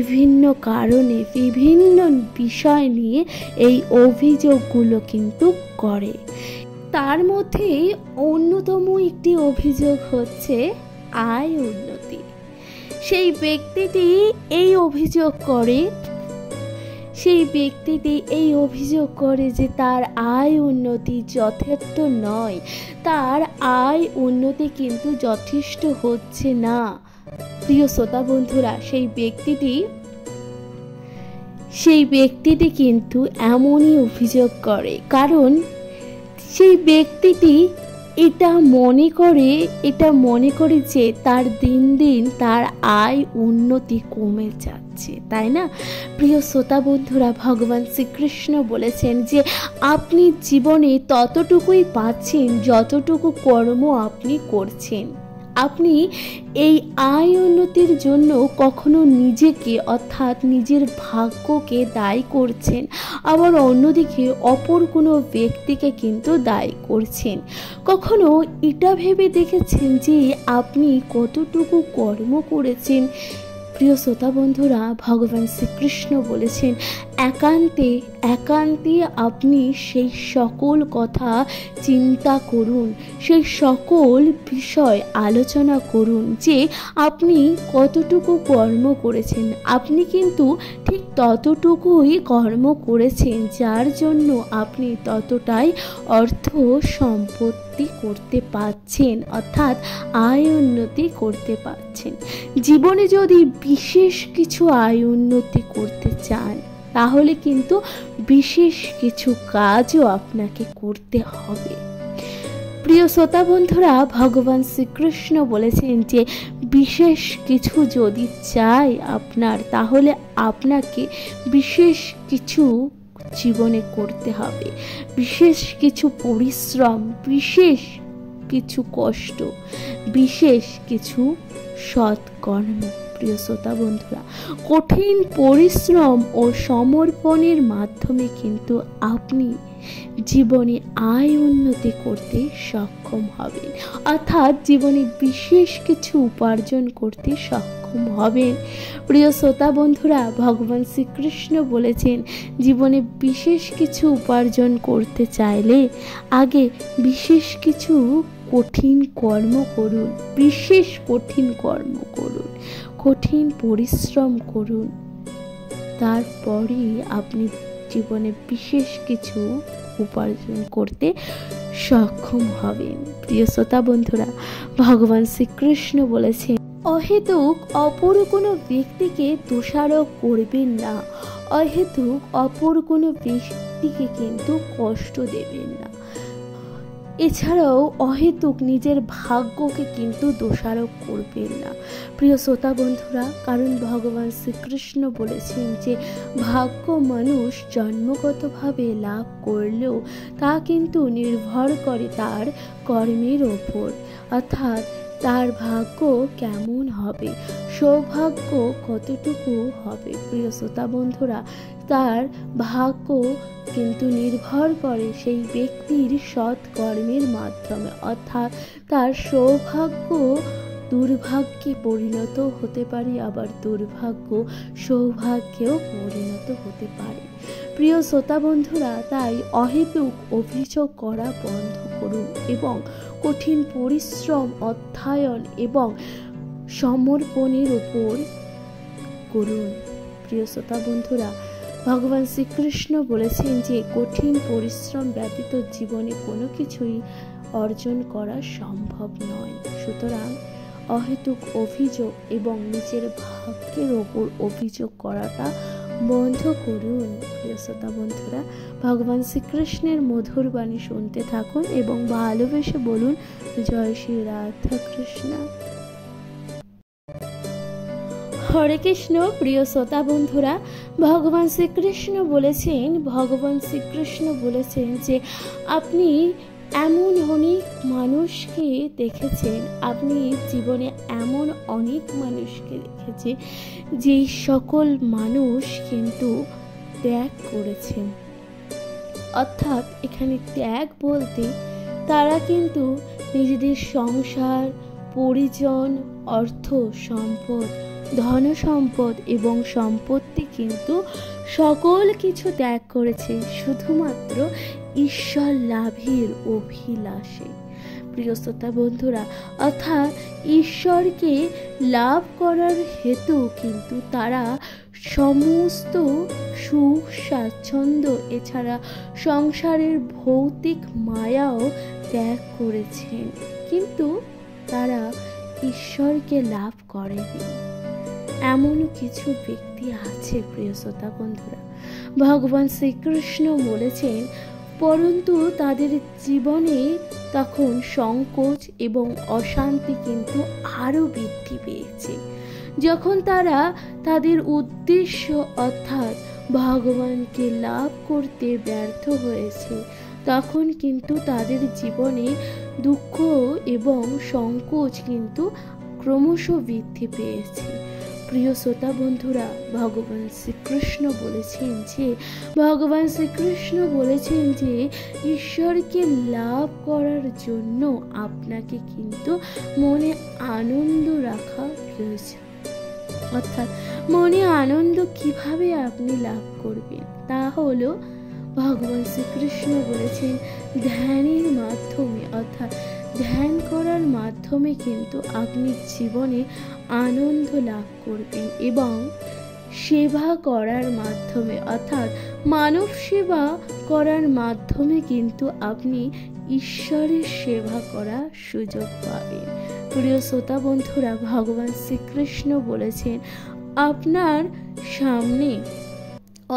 বিভিন্ন কারণে বিভিন্ন বিষয় নিয়ে এই অভিযোগগুলো কিন্তু করে। তার মধ্যে অন্যতম একটি অভিযোগ হচ্ছে আয় উন্নতি। সেই ব্যক্তিটি এই অভিযোগ করে যে তার আয় উন্নতি যথেষ্ট নয়, তার আয় উন্নতি কিন্তু যথেষ্ট হচ্ছে না। প্রিয় শ্রোতা বন্ধুরা, সেই ব্যক্তিটি কিন্তু এমনই অভিযোগ করে, কারণ সেই ব্যক্তিটি এটা মনে করে যে তার দিন দিন তার আয় উন্নতি কমে যাচ্ছে, তাই না? প্রিয় শ্রোতা বন্ধুরা, ভগবান শ্রীকৃষ্ণ বলেছেন যে আপনি জীবনে ততটুকুই পাচ্ছেন যতটুকু কর্ম আপনি করছেন। আপনি এই আয় উন্নতির জন্য কখনো নিজেকে অর্থাৎ নিজের ভাগ্যকে দায়ী করছেন, আবার অন্যদিকে অপর কোনো ব্যক্তিকে কিন্তু দায়ী করছেন। কখনো এটা ভেবে দেখেছেন যে আপনি কতটুকু কর্ম করেছেন? প্রিয় শ্রোতা বন্ধুরা, ভগবান শ্রীকৃষ্ণ বলেছেন একান্তে আপনি সেই সকল কথা চিন্তা করুন, সেই সকল বিষয় আলোচনা করুন যে আপনি কতটুকু কর্ম করেছেন। আপনি কিন্তু ঠিক ততটুকুই কর্ম করেছেন যার জন্য আপনি ততটাই অর্থ সম্পত্তি করতে পারছেন, অর্থাৎ আয় উন্নতি করতে পারছেন। জীবনে যদি বিশেষ কিছু আয় উন্নতি করতে চান, তাহলে কিন্তু বিশেষ কিছু কাজও আপনাকে করতে হবে। প্রিয় শ্রোতা বন্ধুরা, ভগবান শ্রীকৃষ্ণ বলেছেন যে বিশেষ কিছু যদি চাই আপনার, তাহলে আপনাকে বিশেষ কিছু জীবনে করতে হবে, বিশেষ কিছু পরিশ্রম, বিশেষ কিছু কষ্ট, বিশেষ কিছু সৎকর্ম। প্রিয় শ্রোতা বন্ধুরা, কঠিন পরিশ্রম ও সমর্পণের মাধ্যমে কিন্তু আপনি জীবনে আয় উন্নতি করতে সক্ষম হবেন, অর্থাৎ জীবনে বিশেষ কিছু উপার্জন করতে সক্ষম হবেন। প্রিয় শ্রোতা বন্ধুরা, ভগবান শ্রীকৃষ্ণ বলেছেন জীবনে বিশেষ কিছু উপার্জন করতে চাইলে আগে বিশেষ কিছু কঠিন কর্ম করুন, বিশেষ কঠিন কর্ম করুন, কঠিন পরিশ্রম করুন, তারপরই আপনি জীবনে বিশেষ কিছু উপার্জন করতে সক্ষম হবেন। প্রিয় শ্রোতা বন্ধুরা, ভগবান শ্রীকৃষ্ণ বলেছেন অহেতুক অপর কোনো ব্যক্তিকে দোষারোপ করবেন না, অহেতুক অপর কোনো ব্যক্তিকে কিন্তু কষ্ট দেবেন না। এছাড়াও অহেতুক নিজের ভাগ্যকে কিন্তু দোষারোপ করবেন না। প্রিয় শ্রোতা বন্ধুরা, কারণ ভগবান শ্রীকৃষ্ণ বলেছেন যে ভাগ্য মানুষ জন্মগতভাবে লাভ করলেও তা কিন্তু নির্ভর করে তার কর্মের ওপর, অর্থাৎ তার ভাগ্য কেমন হবে, সৌভাগ্য কতটুকু হবে। প্রিয় শ্রোতা বন্ধুরা, তার ভাগ্য কিন্তু নির্ভর করে সেই ব্যক্তির সৎ কর্মের মাধ্যমে, অর্থাৎ তার সৌভাগ্য দুর্ভাগ্যে পরিণত হতে পারে, আবার দুর্ভাগ্য সৌভাগ্যেও পরিণত হতে পারে। প্রিয় শ্রোতা বন্ধুরা, তাই অহেতুক অভিযোগ করা বন্ধ করুন এবং কঠিন পরিশ্রম, অধ্যয়ন এবং সমর্পণের উপর করুন। প্রিয় শ্রোতা বন্ধুরা, ভগবান শ্রীকৃষ্ণ বলেছেন যে কঠিন পরিশ্রম ব্যতীত জীবনে কোনো কিছুই অর্জন করা সম্ভব নয়। সুতরাং অহেতুক অভিযোগ এবং নিজের ভাগ্যের ওপর অভিযোগ করাটা বন্ধ করুন। প্রিয় শ্রোতা বন্ধুরা, ভগবান শ্রীকৃষ্ণের মধুর বাণী শুনতে থাকুন এবং ভালোবেসে বলুন জয় শ্রী রাধা কৃষ্ণ। হরে কৃষ্ণ। প্রিয় শ্রোতা বন্ধুরা, ভগবান শ্রীকৃষ্ণ বলেছেন যে আপনি এমন অনেক মানুষকে দেখেছেন, আপনি জীবনে এমন অনেক মানুষকে দেখেছেন যে সকল মানুষ কিন্তু ত্যাগ করেছেন, অর্থাৎ এখানে ত্যাগ বলতে তারা কিন্তু নিজেদের সংসার, পরিজন, অর্থ সম্পদ, ধন সম্পদ এবং সম্পত্তি কিন্তু সকল কিছু ত্যাগ করেছে শুধুমাত্র ঈশ্বর লাভের অভিলাষে। প্রিয় শ্রোতা বন্ধুরা, অর্থাৎ ঈশ্বরকে লাভ করার হেতু কিন্তু তারা সমস্ত সুখ স্বাচ্ছন্দ্য এছাড়া সংসারের ভৌতিক মায়াও ত্যাগ করেছেন, কিন্তু তারা ঈশ্বরকে লাভ করেনি। এমন কিছু ব্যক্তি আছে প্রিয় শ্রোতা বন্ধুরা, ভগবান শ্রীকৃষ্ণ বলেছেন, পরন্তু তাদের জীবনে তখন সংকোচ এবং অশান্তি কিন্তু আরো বৃদ্ধি পেয়েছে। যখন তারা তাদের উদ্দেশ্য অর্থাৎ ভগবানকে লাভ করতে ব্যর্থ হয়েছে, তখন কিন্তু তাদের জীবনে দুঃখ এবং সংকোচ কিন্তু ক্রমশ বৃদ্ধি পেয়েছে। প্রিয় শ্রোতা বন্ধুরা, ভগবান শ্রীকৃষ্ণ বলেছেন যে ঈশ্বরকে লাভ করার জন্য আপনাকে কিন্তু মনে আনন্দ রাখা প্রয়োজন। অর্থাৎ মনে আনন্দ কিভাবে আপনি লাভ করবেন, তা হলো ভগবান শ্রীকৃষ্ণ বলেছেন ধ্যানের মাধ্যমে, অর্থাৎ ধ্যান করার মাধ্যমে কিন্তু আপনি জীবনে আনন্দ লাভ করবেন এবং সেবা করার মাধ্যমে, অর্থাৎ মানব সেবা করার মাধ্যমে কিন্তু আপনি ঈশ্বরের সেবা করার সুযোগ পাবেন। প্রিয় শ্রোতা বন্ধুরা, ভগবান শ্রীকৃষ্ণ বলেছেন আপনার সামনে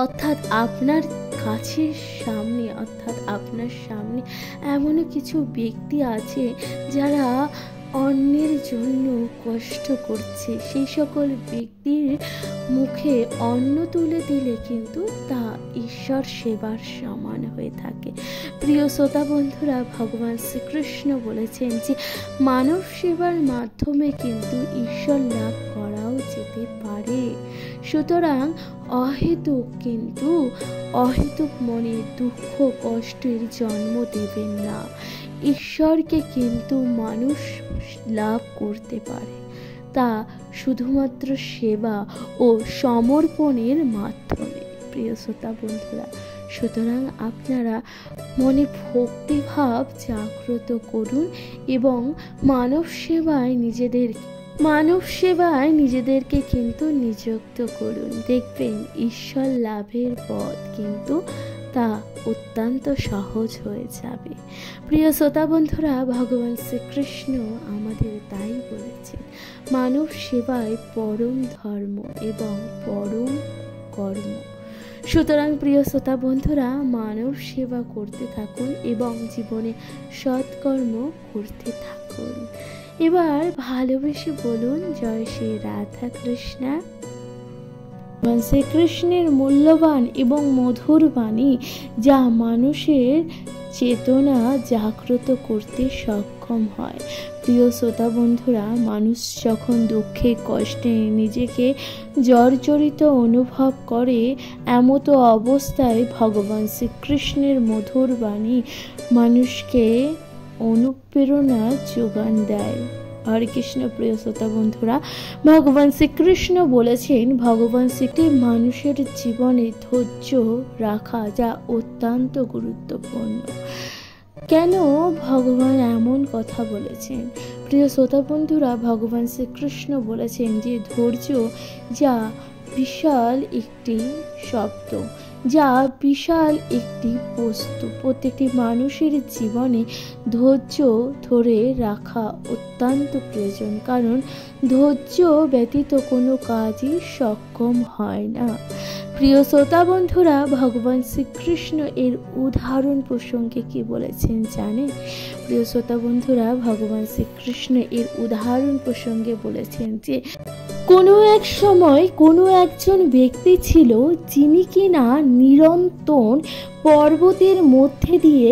অর্থাৎ আপনার কাছের সামনে অর্থাৎ আপনার সামনে এমন কিছু ব্যক্তি আছে যারা অন্যের জন্য কষ্ট করছে সেই সকল ব্যক্তির মুখে অন্ন তুলে দিলে কিন্তু তা ঈশ্বর সেবার সমান হয়ে থাকে। প্রিয় শ্রোতা বন্ধুরা, ভগবান শ্রীকৃষ্ণ বলেছেন যে মানব সেবার মাধ্যমে কিন্তু ঈশ্বর লাভ করাও যেতে পারে। সুতরাং অহেতুক মনে দুঃখ কষ্টের জন্ম দেবেন না। ঈশ্বরকে কিন্তু মানুষ লাভ করতে পারে, তা শুধুমাত্র সেবা ও সমর্পণের মাধ্যমে। প্রিয় শ্রোতা বন্ধুরা, সুতরাং আপনারা মনে ভক্তিভাব জাগ্রত করুন এবং মানব সেবায় নিজেদেরকে কিন্তু নিযুক্ত করুন। দেখবেন ঈশ্বর লাভের পথ কিন্তু তা অত্যন্ত সহজ হয়ে যাবে। প্রিয় শ্রোতা বন্ধুরা, ভগবান শ্রীকৃষ্ণ আমাদের তাই বলেছেন, মানব সেবায় পরম ধর্ম এবং পরম কর্ম। সুতরাং প্রিয় শ্রোতা বন্ধুরা, মানব সেবা করতে থাকুন এবং জীবনে সৎকর্ম করতে থাকুন। এবার ভালোবেসে বলুন, জয় শ্রী রাধা কৃষ্ণ। শ্রীকৃষ্ণের মূল্যবান এবং মধুর বাণী যা মানুষের চেতনা জাগ্রত করতে সক্ষম হয়। প্রিয় শ্রোতা বন্ধুরা, মানুষ যখন দুঃখে কষ্টে নিজেকে জর্জরিত অনুভব করে, এমতো অবস্থায় ভগবান শ্রীকৃষ্ণের মধুর বাণী মানুষকে অনুপ্রেরণা যোগান দেয়। হরে কৃষ্ণ। প্রিয় শ্রোতা বন্ধুরা, ভগবান শ্রীকৃষ্ণ বলেছেন, ভগবান শ্রী মানুষের জীবনে ধৈর্য রাখা যা অত্যন্ত গুরুত্বপূর্ণ। কেন ভগবান এমন কথা বলেছেন? প্রিয় শ্রোতা বন্ধুরা, ভগবান শ্রীকৃষ্ণ বলেছেন যে ধৈর্য যা বিশাল একটি শব্দ, যা বিশাল একটি বস্তু। প্রত্যেকটি মানুষের জীবনে ধৈর্য ধরে রাখা অত্যন্ত প্রয়োজন, কারণ ধৈর্য ব্যতীত কোনো কাজই সক্ষম হয় না। প্রিয় শ্রোতা বন্ধুরা, ভগবান শ্রীকৃষ্ণ এর উদাহরণ প্রসঙ্গে কি বলেছেন জানেন? প্রিয় শ্রোতা বন্ধুরা, ভগবান শ্রীকৃষ্ণ এর উদাহরণ প্রসঙ্গে বলেছেন যে কোনো এক সময় কোনো একজন ব্যক্তি ছিল, যিনি কিনা নিরন্তর পর্বতের মধ্যে দিয়ে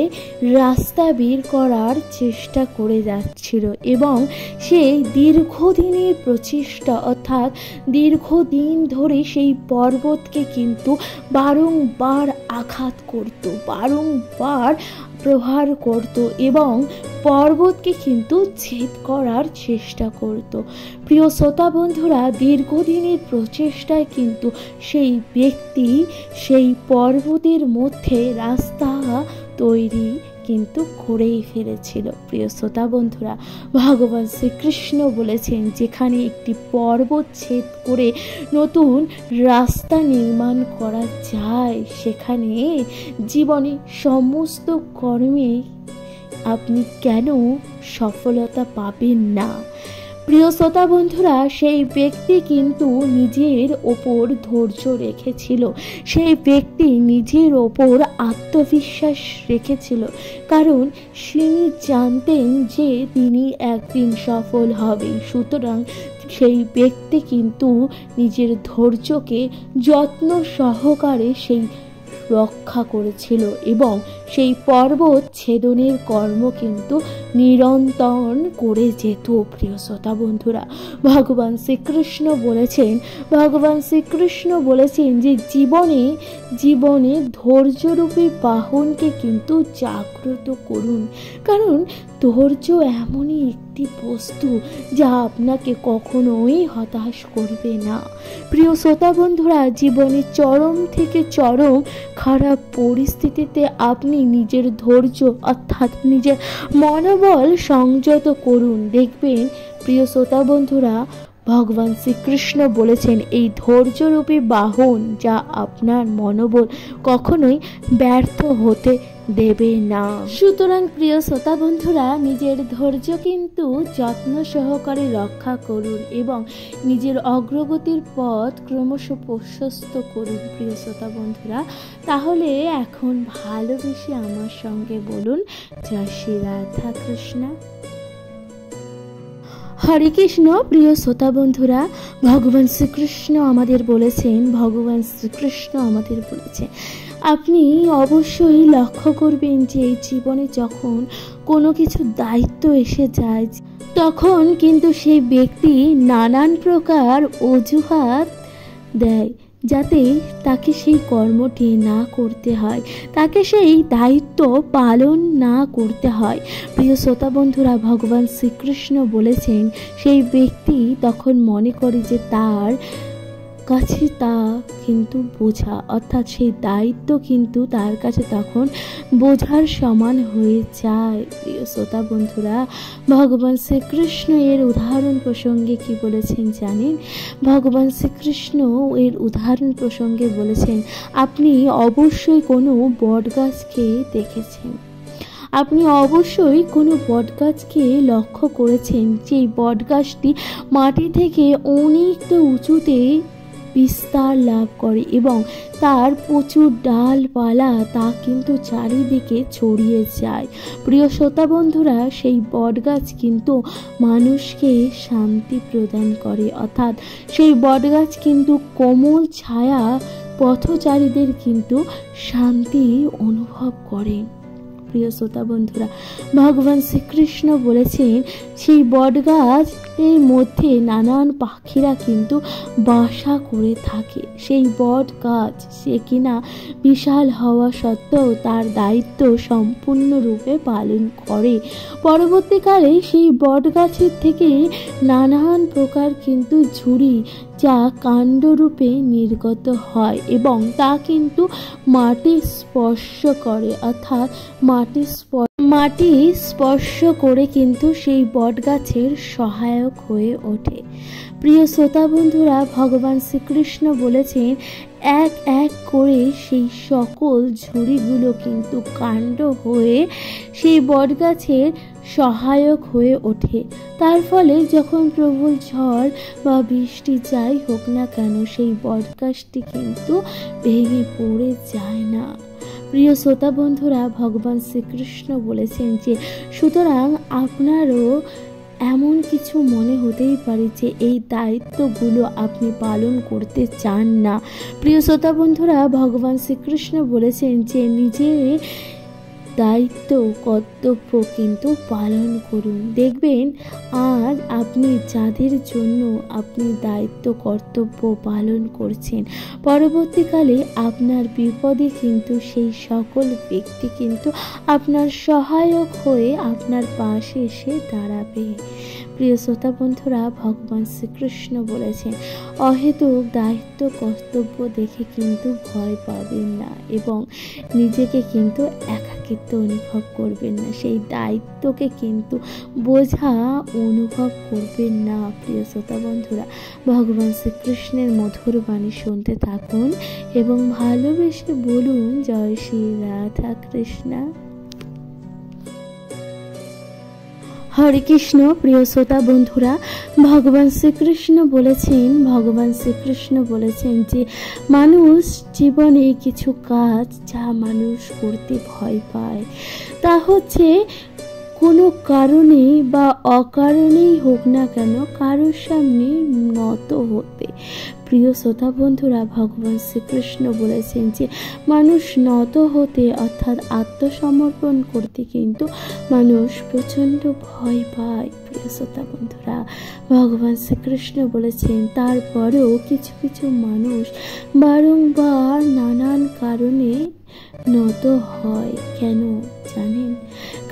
রাস্তা বের করার চেষ্টা করে যাচ্ছিল এবং সে দীর্ঘদিনের প্রচেষ্টা, অর্থাৎ দীর্ঘদিন ধরে সেই পর্বতকে কিন্তু বারংবার আঘাত করত, বারংবার প্রহার করত এবং পর্বতকে কিন্তু ছেদ করার চেষ্টা করত। প্রিয় শ্রোতা বন্ধুরা, দীর্ঘদিনের প্রচেষ্টায় কিন্তু সেই ব্যক্তি সেই পর্বতের মধ্যে রাস্তা তৈরি কিন্তু করেই ফেলেছিল। প্রিয় শ্রোতা বন্ধুরা, ভগবান শ্রীকৃষ্ণ বলেছেন, যেখানে একটি পর্বত ছেদ করে নতুন রাস্তা নির্মাণ করা যায়, সেখানে জীবনে সমস্ত কর্মে আপনি কেন সফলতা পাবেন না? প্রিয় শ্রোতা বন্ধুরা, সেই ব্যক্তি কিন্তু নিজের ওপর ধৈর্য রেখেছিল, সেই ব্যক্তি নিজের ওপর আত্মবিশ্বাস রেখেছিল, কারণ তিনি জানতেন যে তিনি একদিন সফল হবেন। সুতরাং সেই ব্যক্তি কিন্তু নিজের ধৈর্যকে যত্ন সহকারে সেই রক্ষা করেছিল এবং সেই পর্বত ছেদনের কর্ম কিন্তু নিরন্তর করে যেত। প্রিয় শ্রোতা বন্ধুরা, ভগবান শ্রীকৃষ্ণ বলেছেন যে জীবনে ধৈর্যরূপী বাহনকে কিন্তু জাগ্রত করুন, কারণ ধৈর্য এমনই একটি বস্তু যা আপনাকে কখনোই হতাশ করবে না। প্রিয় শ্রোতা বন্ধুরা, জীবনে চরম থেকে চরম খারাপ পরিস্থিতিতে আপনি নিজের ধৈর্য অর্থাৎ নিজের মনোবল সংযত করুন। দেখবেন প্রিয় শ্রোতা বন্ধুরা, ভগবান শ্রীকৃষ্ণ বলেছেন, এই ধৈর্যরূপী বাহন যা আপনার মনোবল কখনোই ব্যর্থ হতে দেবে না। সুতরাং প্রিয় শ্রোতা বন্ধুরা, নিজের ধৈর্য কিন্তু যত্ন সহকারে রক্ষা করুন এবং নিজের অগ্রগতির পথ ক্রমশ প্রশস্ত করুন। প্রিয় শ্রোতা বন্ধুরা, তাহলে এখন ভালোবেসে আমার সঙ্গে বলুন, জয় শ্রী রাধা কৃষ্ণ। হরে কৃষ্ণ। প্রিয় শ্রোতা বন্ধুরা, ভগবান শ্রীকৃষ্ণ আমাদের বলেছেন, আপনি অবশ্যই লক্ষ্য করবেন যে এই জীবনে যখন কোনো কিছু দায়িত্ব এসে যায় তখন কিন্তু সেই ব্যক্তি নানান প্রকার অজুহাত দেয় যাতে তাকে সেই কর্মটি না করতে হয়, তাকে সেই দায়িত্ব পালন না করতে হয়। প্রিয় শ্রোতা বন্ধুরা, ভগবান শ্রীকৃষ্ণ বলেছেন সেই ব্যক্তি তখন মনে করে যে তার কাছে তা কিন্তু বোঝা, অর্থাৎ সেই দায়িত্ব কিন্তু তার কাছে তখন বোঝার সমান হয়ে যায়। প্রিয় শ্রোতা বন্ধুরা, ভগবান শ্রীকৃষ্ণ এর উদাহরণ প্রসঙ্গে কি বলেছেন জানেন? ভগবান শ্রীকৃষ্ণ এর উদাহরণ প্রসঙ্গে বলেছেন, আপনি অবশ্যই কোনো বটগাছকে দেখেছেন, আপনি অবশ্যই কোনো বটগাছকে লক্ষ্য করেছেন যে বটগাছটি মাটি থেকে অনেকটা উঁচুতে বিস্তার লাভ করে এবং তার প্রচুর ডালপালা তা কিন্তু চারিদিকে ছড়িয়ে যায়। প্রিয় শ্রোতা বন্ধুরা, সেই বটগাছ কিন্তু মানুষকে শান্তি প্রদান করে, অর্থাৎ সেই বটগাছ কিন্তু কোমল ছায়া পথচারীদের কিন্তু শান্তি অনুভব করে। প্রিয় শ্রোতা বন্ধুরা, ভগবান শ্রীকৃষ্ণ বলেছেন সেই বটগাছ এর মধ্যে নানান পাখিরা কিন্তু বাসা করে থাকে। সেই বট গাছ সে কিনা বিশাল হওয়া সত্ত্বেও তার দায়িত্ব সম্পূর্ণরূপে পালন করে। পরবর্তীকালে সেই বট গাছের থেকে নানান প্রকার কিন্তু ঝুড়ি যা কাণ্ডরূপে নির্গত হয় এবং তা কিন্তু মাটি স্পর্শ করে, অর্থাৎ মাটি স্পর্শ করে কিন্তু সেই বটগাছের সহায়ক হয়ে ওঠে। প্রিয় শ্রোতা বন্ধুরা, ভগবান শ্রীকৃষ্ণ বলেছেন এক এক করে সেই সকল ঝুড়িগুলো কিন্তু কাণ্ড হয়ে সেই বটগাছের সহায়ক হয়ে ওঠে। তার ফলে যখন প্রবল ঝড় বা বৃষ্টি যাই হোক না কেন সেই বটগাছটি কিন্তু ভেঙে পড়ে যায় না। প্রিয় শ্রোতা বন্ধুরা, ভগবান শ্রীকৃষ্ণ বলেছেন যে সুতরাং আপনারও এমন কিছু মনে হতেই পারে যে এই দায়িত্বগুলো আপনি পালন করতে চান না। প্রিয় শ্রোতা বন্ধুরা, ভগবান শ্রীকৃষ্ণ বলেছেন যে নিজের দায়িত্ব কর্তব্য কিন্তু পালন করুন। দেখবেন আজ আপনি যাদের জন্য আপনি দায়িত্ব কর্তব্য পালন করছেন, পরবর্তীকালে আপনার বিপদে কিন্তু সেই সকল ব্যক্তি কিন্তু আপনার সহায়ক হয়ে আপনার পাশে এসে দাঁড়াবে। প্রিয় শ্রোতা বন্ধুরা, ভগবান শ্রীকৃষ্ণ বলেছেন অহেতুক দায়িত্ব কর্তব্য দেখে কিন্তু ভয় পাবেন না এবং নিজেকে কিন্তু একাকিত্ব অনুভব করবেন না, সেই দায়িত্বকে কিন্তু বোঝা অনুভব করবেন না। প্রিয় শ্রোতা বন্ধুরা, ভগবান শ্রীকৃষ্ণের মধুর বাণী শুনতে থাকুন এবং ভালোবেসে বলুন জয় শ্রী রাধা কৃষ্ণ। হরে কৃষ্ণ। প্রিয় শ্রোতা বন্ধুরা, ভগবান শ্রীকৃষ্ণ বলেছেন যে মানুষ জীবনে কিছু কাজ যা মানুষ করতে ভয় পায়, তা হচ্ছে কোনো কারণে বা অকারণেই হোক না কেন কারোর সামনে নত হতে। প্রিয় শ্রোতা বন্ধুরা, ভগবান শ্রীকৃষ্ণ বলেছেন যে মানুষ নত হতে অর্থাৎ আত্মসমর্পণ করতে কিন্তু মানুষ প্রচণ্ড ভয় পায়। প্রিয় শ্রোতা বন্ধুরা, ভগবান শ্রীকৃষ্ণ বলেছেন তারপরেও কিছু কিছু মানুষ বারংবার নানান কারণে নত হয়। কেন জানেন?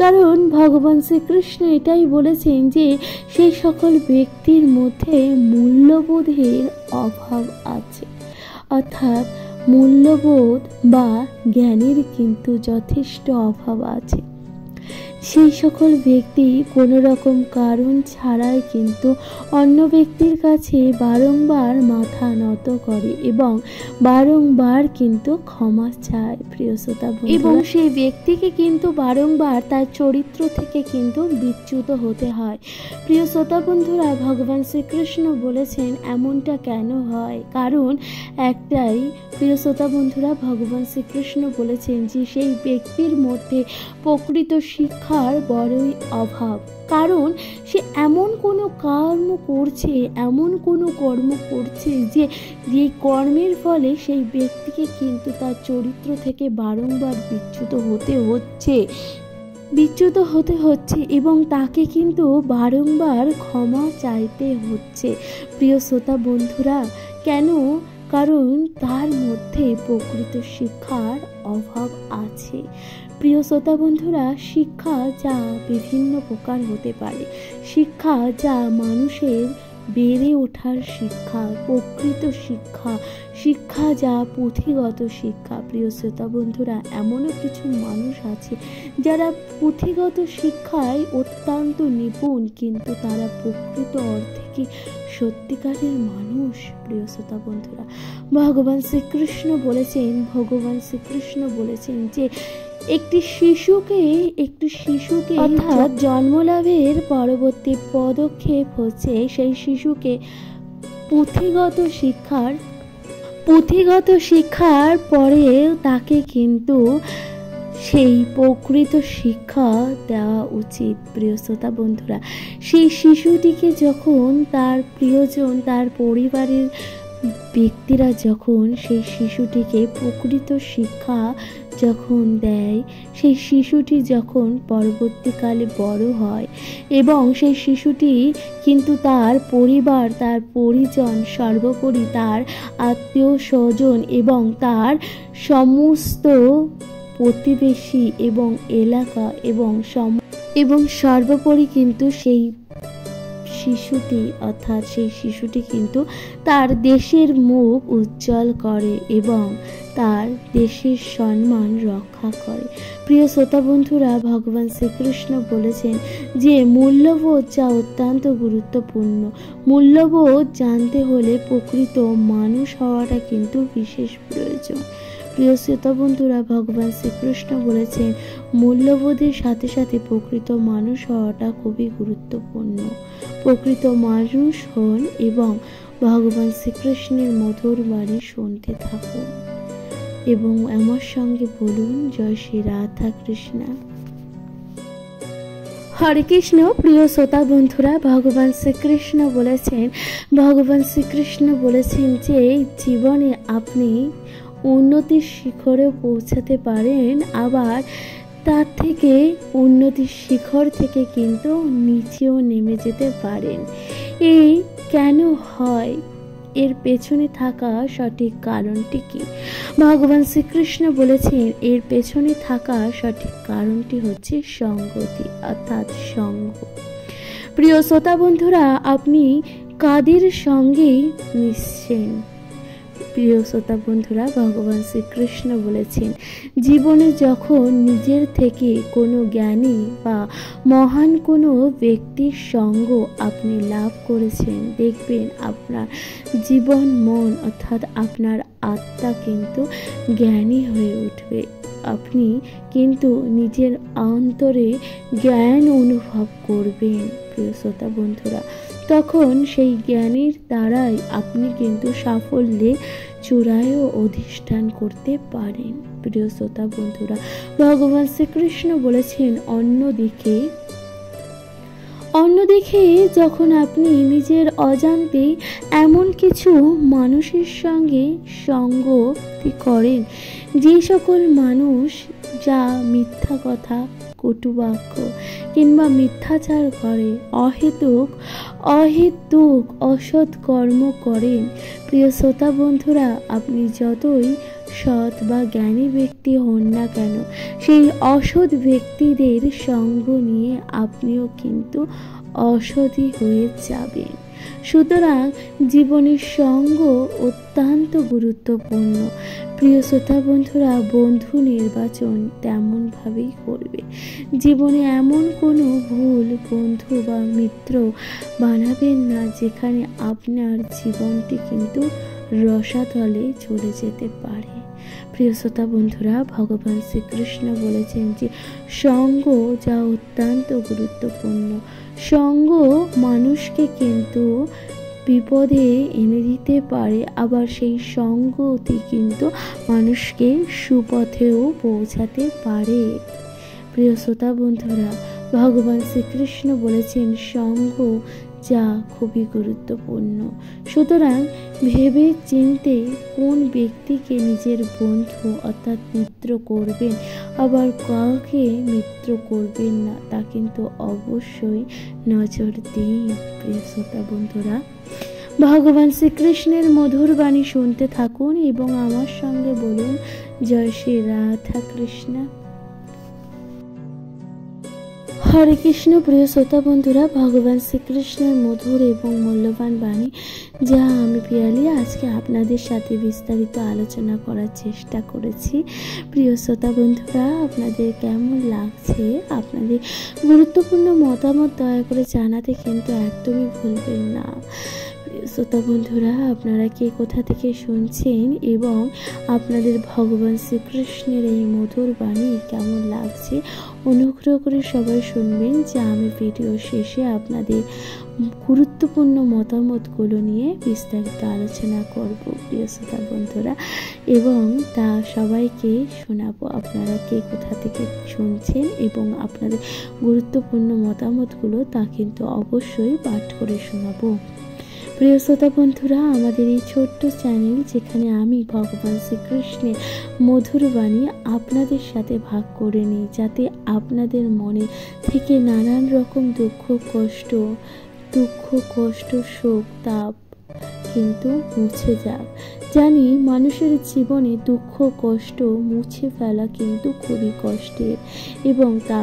কারণ ভগবান শ্রীকৃষ্ণ এটাই বলেছেন যে সেই সকল ব্যক্তির মধ্যে মূল্যবোধের অভাব আছে, অর্থাৎ মূল্যবোধ বা জ্ঞানের কিন্তু যথেষ্ট অভাব আছে। সেই সকল ব্যক্তি কোনো রকম কারণ ছাড়াই কিন্তু অন্য ব্যক্তির কাছে বারংবার মাথা নত করে এবং বারংবার কিন্তু ক্ষমা চায়। প্রিয় শ্রোতা বন্ধুরা, এবং সেই ব্যক্তিকে কিন্তু বারংবার তার চরিত্র থেকে কিন্তু বিচ্যুত হতে হয়। প্রিয় শ্রোতা বন্ধুরা, ভগবান শ্রীকৃষ্ণ বলেছেন এমনটা কেন হয়? কারণ একটাই। প্রিয় শ্রোতা বন্ধুরা, ভগবান শ্রীকৃষ্ণ বলেছেন যে সেই ব্যক্তির মধ্যে প্রকৃত শিক্ষা শিক্ষার বড়ই অভাব, কারণ সে এমন কোনো কর্ম করছে যে কর্মের ফলে সেই ব্যক্তিকে কিন্তু তার চরিত্র থেকে বারংবার বিচ্যুত হতে হচ্ছে এবং তাকে কিন্তু বারংবার ক্ষমা চাইতে হচ্ছে। প্রিয় শ্রোতা বন্ধুরা, কেন? কারণ তার মধ্যে প্রকৃত শিক্ষার অভাব আছে। প্রিয় শ্রোতা বন্ধুরা, শিক্ষা যা বিভিন্ন প্রকার হতে পারে। শিক্ষা যা মানুষের বেড়ে ওঠার শিক্ষা, প্রকৃত শিক্ষা যা পুঁথিগত শিক্ষা। প্রিয় শ্রোতা বন্ধুরা, এমনও কিছু মানুষ আছে যারা পুঁথিগত শিক্ষায় অত্যন্ত নিপুণ, কিন্তু তারা প্রকৃত অর্থে কি সত্যিকারের মানুষ? প্রিয় শ্রোতা বন্ধুরা, ভগবান শ্রীকৃষ্ণ বলেছেন যে একটি শিশুকে অর্থাৎ জন্মলাভের পরবর্তী পদক্ষেপ হচ্ছে সেই শিশুকে পুঁথিগত শিক্ষার পরে তাকে কিন্তু সেই প্রকৃত শিক্ষা দেওয়া উচিত। প্রিয় শ্রোতা বন্ধুরা, সেই শিশুটিকে যখন তার প্রিয়জন, তার পরিবারের ব্যক্তিরা যখন সেই শিশুটিকে প্রকৃত শিক্ষা যখন দেয়, সেই শিশুটি যখন পরবর্তীকালে বড় হয় এবং সেই শিশুটি কিন্তু তার পরিবার, তার পরিজন, সর্বোপরি তার আত্মীয় স্বজন এবং তার সমস্ত প্রতিবেশী এবং এলাকা এবং সর্বোপরি কিন্তু সেই শিশুটি কিন্তু তার দেশের মুখ উজ্জ্বল করে এবং তার দেশের সম্মান রক্ষা করে। প্রিয় শ্রোতা বন্ধুরা, ভগবান শ্রীকৃষ্ণ বলেছেন যে মূল্যবোধ যা অত্যন্ত গুরুত্বপূর্ণ। মূল্যবোধ জানতে হলে প্রকৃত মানুষ হওয়াটা কিন্তু বিশেষ প্রয়োজন। প্রিয় শ্রোতা বন্ধুরা, ভগবান শ্রীকৃষ্ণ বলেছেন মূল্যবোধের সাথে সাথে প্রকৃত মানুষ হওয়াটা খুবই গুরুত্বপূর্ণ। প্রকৃত মানুষ হন এবং ভগবান শ্রীকৃষ্ণের মধুর বাণী শুনতে থাকুন এবং আমার সঙ্গে বলুন, জয় শ্রী রাধা কৃষ্ণা। হরে কৃষ্ণ। প্রিয় শ্রোতা বন্ধুরা, ভগবান শ্রীকৃষ্ণ বলেছেন যে জীবনে আপনি উন্নতির শিখরে পৌঁছাতে পারেন, আবার তার থেকে উন্নতির শিখর থেকে কিন্তু নিচেও নেমে যেতে পারেন। এই কেন হয়? এর পেছনে থাকা সঠিক কারণটি কি? ভগবান শ্রীকৃষ্ণ বলেছেন এর পেছনে থাকা সঠিক কারণটি হচ্ছে সঙ্গতি, অর্থাৎ সঙ্গ। প্রিয় শ্রোতা বন্ধুরা, আপনি কাদের সঙ্গে মিশছেন? প্রিয় শ্রোতা বন্ধুরা, ভগবান শ্রীকৃষ্ণ বলেছেন জীবনে যখন নিজের থেকে কোনো জ্ঞানী বা মহান কোনো ব্যক্তির সঙ্গ আপনি লাভ করেছেন, দেখবেন আপনার জীবন, মন অর্থাৎ আপনার আত্মা কিন্তু জ্ঞানী হয়ে উঠবে। আপনি কিন্তু নিজের অন্তরে জ্ঞান অনুভব করবেন। প্রিয় শ্রোতা বন্ধুরা, তখন সেই জ্ঞানের দ্বারাই আপনি কিন্তু সাফল্যে চূড়ায়ও অধিষ্ঠান করতে পারেন। প্রিয় শ্রোতা বন্ধুরা, ভগবান শ্রীকৃষ্ণ বলেছেন অন্যদিকে যখন আপনি নিজের অজান্তে এমন কিছু মানুষের সঙ্গে সঙ্গতি করেন, যে সকল মানুষ যা মিথ্যা কথা, কটুবাক্য কিংবা মিথ্যাচার করে, অহেতুক অসৎ কর্ম করেন, প্রিয় শ্রোতা বন্ধুরা, আপনি যতই সৎ বা জ্ঞানী ব্যক্তি হন না কেন, সেই অসৎ ব্যক্তিদের সঙ্গ নিয়ে আপনিও কিন্তু অসৎই হয়ে যাবেন। সুতরাং জীবনের সঙ্গ অত্যন্ত গুরুত্বপূর্ণ। প্রিয় শ্রোতা বন্ধুরা, বন্ধু নির্বাচন তেমনভাবেই করবে। জীবনে এমন কোনো ভুল বন্ধু বা মিত্র বানাবেন না যেখানে আপনার জীবনটি কিন্তু রসাতলে চলে যেতে পারে। প্রিয় শ্রোতা বন্ধুরা, ভগবান শ্রীকৃষ্ণ বলেছেন যে সঙ্গ যা অত্যন্ত গুরুত্বপূর্ণ। সঙ্গ মানুষকে কিন্তু বিপদে এনে দিতে পারে, আবার সেই সঙ্গতি কিন্তু মানুষকে সুপথেও পৌঁছাতে পারে। প্রিয় শ্রোতা বন্ধুরা, ভগবান শ্রীকৃষ্ণ বলেছেন সঙ্গ যা খুবই গুরুত্বপূর্ণ। সুতরাং ভেবে চিনতে কোন ব্যক্তিকে নিজের বন্ধু অর্থাৎ মিত্র করবেন, আবার কাউকে মিত্র করবেন না, তা কিন্তু অবশ্যই নজর দিন। প্রিয় শ্রোতা বন্ধুরা, ভগবান শ্রীকৃষ্ণের মধুর বাণী শুনতে থাকুন এবং আমার সঙ্গে বলুন জয় শ্রী রাধা কৃষ্ণ। হরে কৃষ্ণ। প্রিয় শ্রোতা বন্ধুরা, ভগবান শ্রীকৃষ্ণের মধুর এবং মূল্যবান বাণী যা আমি পিয়ালি আজকে আপনাদের সাথে বিস্তারিত আলোচনা করার চেষ্টা করেছি। প্রিয় শ্রোতা বন্ধুরা, আপনাদের কেমন লাগছে, আপনাদের গুরুত্বপূর্ণ মতামত দয়া করে জানাতে কিন্তু একদমই ভুলবেন না। প্রিয় শ্রোতা বন্ধুরা, আপনারা কে কোথা থেকে শুনছেন এবং আপনাদের ভগবান শ্রীকৃষ্ণের এই মধুর বাণী কেমন লাগছে অনুগ্রহ করে সবাই শুনবেন, যে আমি ভিডিও শেষে আপনাদের গুরুত্বপূর্ণ মতামতগুলো নিয়ে বিস্তারিত আলোচনা করব প্রিয় শ্রোতা বন্ধুরা, এবং তা সবাইকে শোনাবো। আপনারা কে কোথা থেকে শুনছেন এবং আপনাদের গুরুত্বপূর্ণ মতামতগুলো তা কিন্তু অবশ্যই পাঠ করে শোনাবো। প্রিয় শ্রোতা বন্ধুরা, আমাদের এই ছোট্ট চ্যানেল যেখানে আমি ভগবান শ্রীকৃষ্ণের মধুর বাণী আপনাদের সাথে ভাগ করে নিই, যাতে আপনাদের মনে থেকে নানান রকম দুঃখ কষ্ট শোক তাপ কিন্তু মুছে যাক। জানি মানুষের জীবনে দুঃখ কষ্ট মুছে ফেলা কিন্তু খুবই কষ্টের এবং তা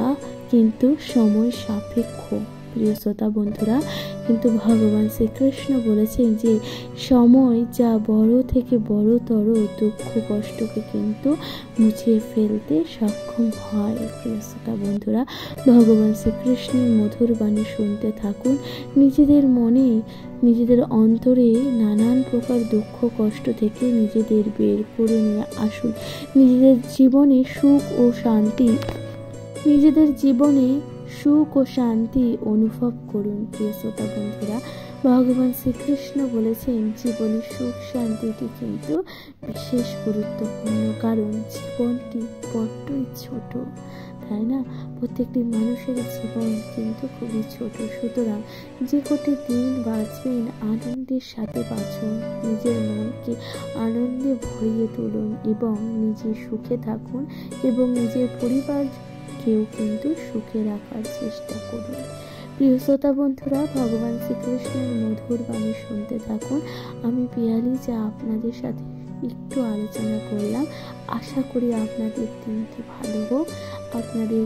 কিন্তু সময় সাপেক্ষ। প্রিয় শ্রোতা বন্ধুরা, কিন্তু ভগবান শ্রীকৃষ্ণ বলেছেন যে সময় যা বড় থেকে বড়তর দুঃখ কষ্টকে কিন্তু মুছিয়ে ফেলতে সক্ষম হয়। প্রিয় শ্রোতা বন্ধুরা, ভগবান শ্রীকৃষ্ণের মধুর বাণী শুনতে থাকুন। নিজেদের মনে নিজেদের অন্তরে নানান প্রকার দুঃখ কষ্ট থেকে নিজেদের বের করে নিয়ে আসুন। নিজেদের জীবনে সুখ ও শান্তি অনুভব করুন। প্রিয় শ্রোতা বন্ধুরা, ভগবান শ্রীকৃষ্ণ বলেছেন জীবনের সুখ শান্তিটি কিন্তু বিশেষ গুরুত্বপূর্ণ, কারণ জীবনটি বড্ডই ছোট, তাই না? প্রত্যেকটি মানুষের জীবন কিন্তু খুবই ছোট। সুতরাং যে কটি দিন বাঁচবেন আনন্দের সাথে বাঁচুন, নিজের মনকে আনন্দে ভরিয়ে তুলুন এবং নিজে সুখে থাকুন এবং নিজের পরিবার কেউ কিন্তু সুখে রাখার চেষ্টা করুন। প্রিয় শ্রোতা বন্ধুরা, ভগবান শ্রীকৃষ্ণের মধুর বাণী শুনতে থাকুন। আমি পিয়ালি যা আপনাদের সাথে একটু আলোচনা করলাম, আশা করি আপনাদের দিনটি ভালো হোক, আপনাদের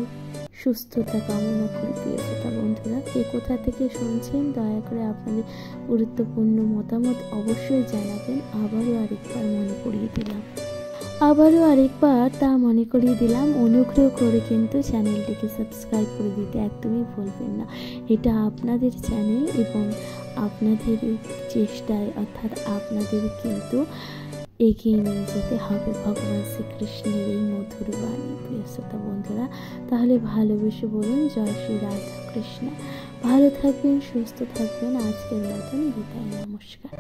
সুস্থতা কামনা করি। প্রিয় শ্রোতা বন্ধুরা, কে কোথা থেকে শুনছেন দয়া করে আপনাদের গুরুত্বপূর্ণ মতামত অবশ্যই জানাবেন। আবারও আরেকবার তা মনে করিয়ে দিলাম, অনুগ্রহ করে কিন্তু চ্যানেলটিকে সাবস্ক্রাইব করে দিতে একদমই ভুলবেন না। এটা আপনাদের চ্যানেল এবং আপনাদের চেষ্টায়, অর্থাৎ আপনাদের কিন্তু এগিয়ে নিয়ে যেতে হবে ভগবান শ্রীকৃষ্ণের এই মধুর বাণী। প্রিয় শ্রোতা বন্ধুরা, তাহলে ভালোবেসে বলুন জয় শ্রী রাধা কৃষ্ণ। ভালো থাকবেন, সুস্থ থাকবেন। আজকের মতন বিদায়, নমস্কার।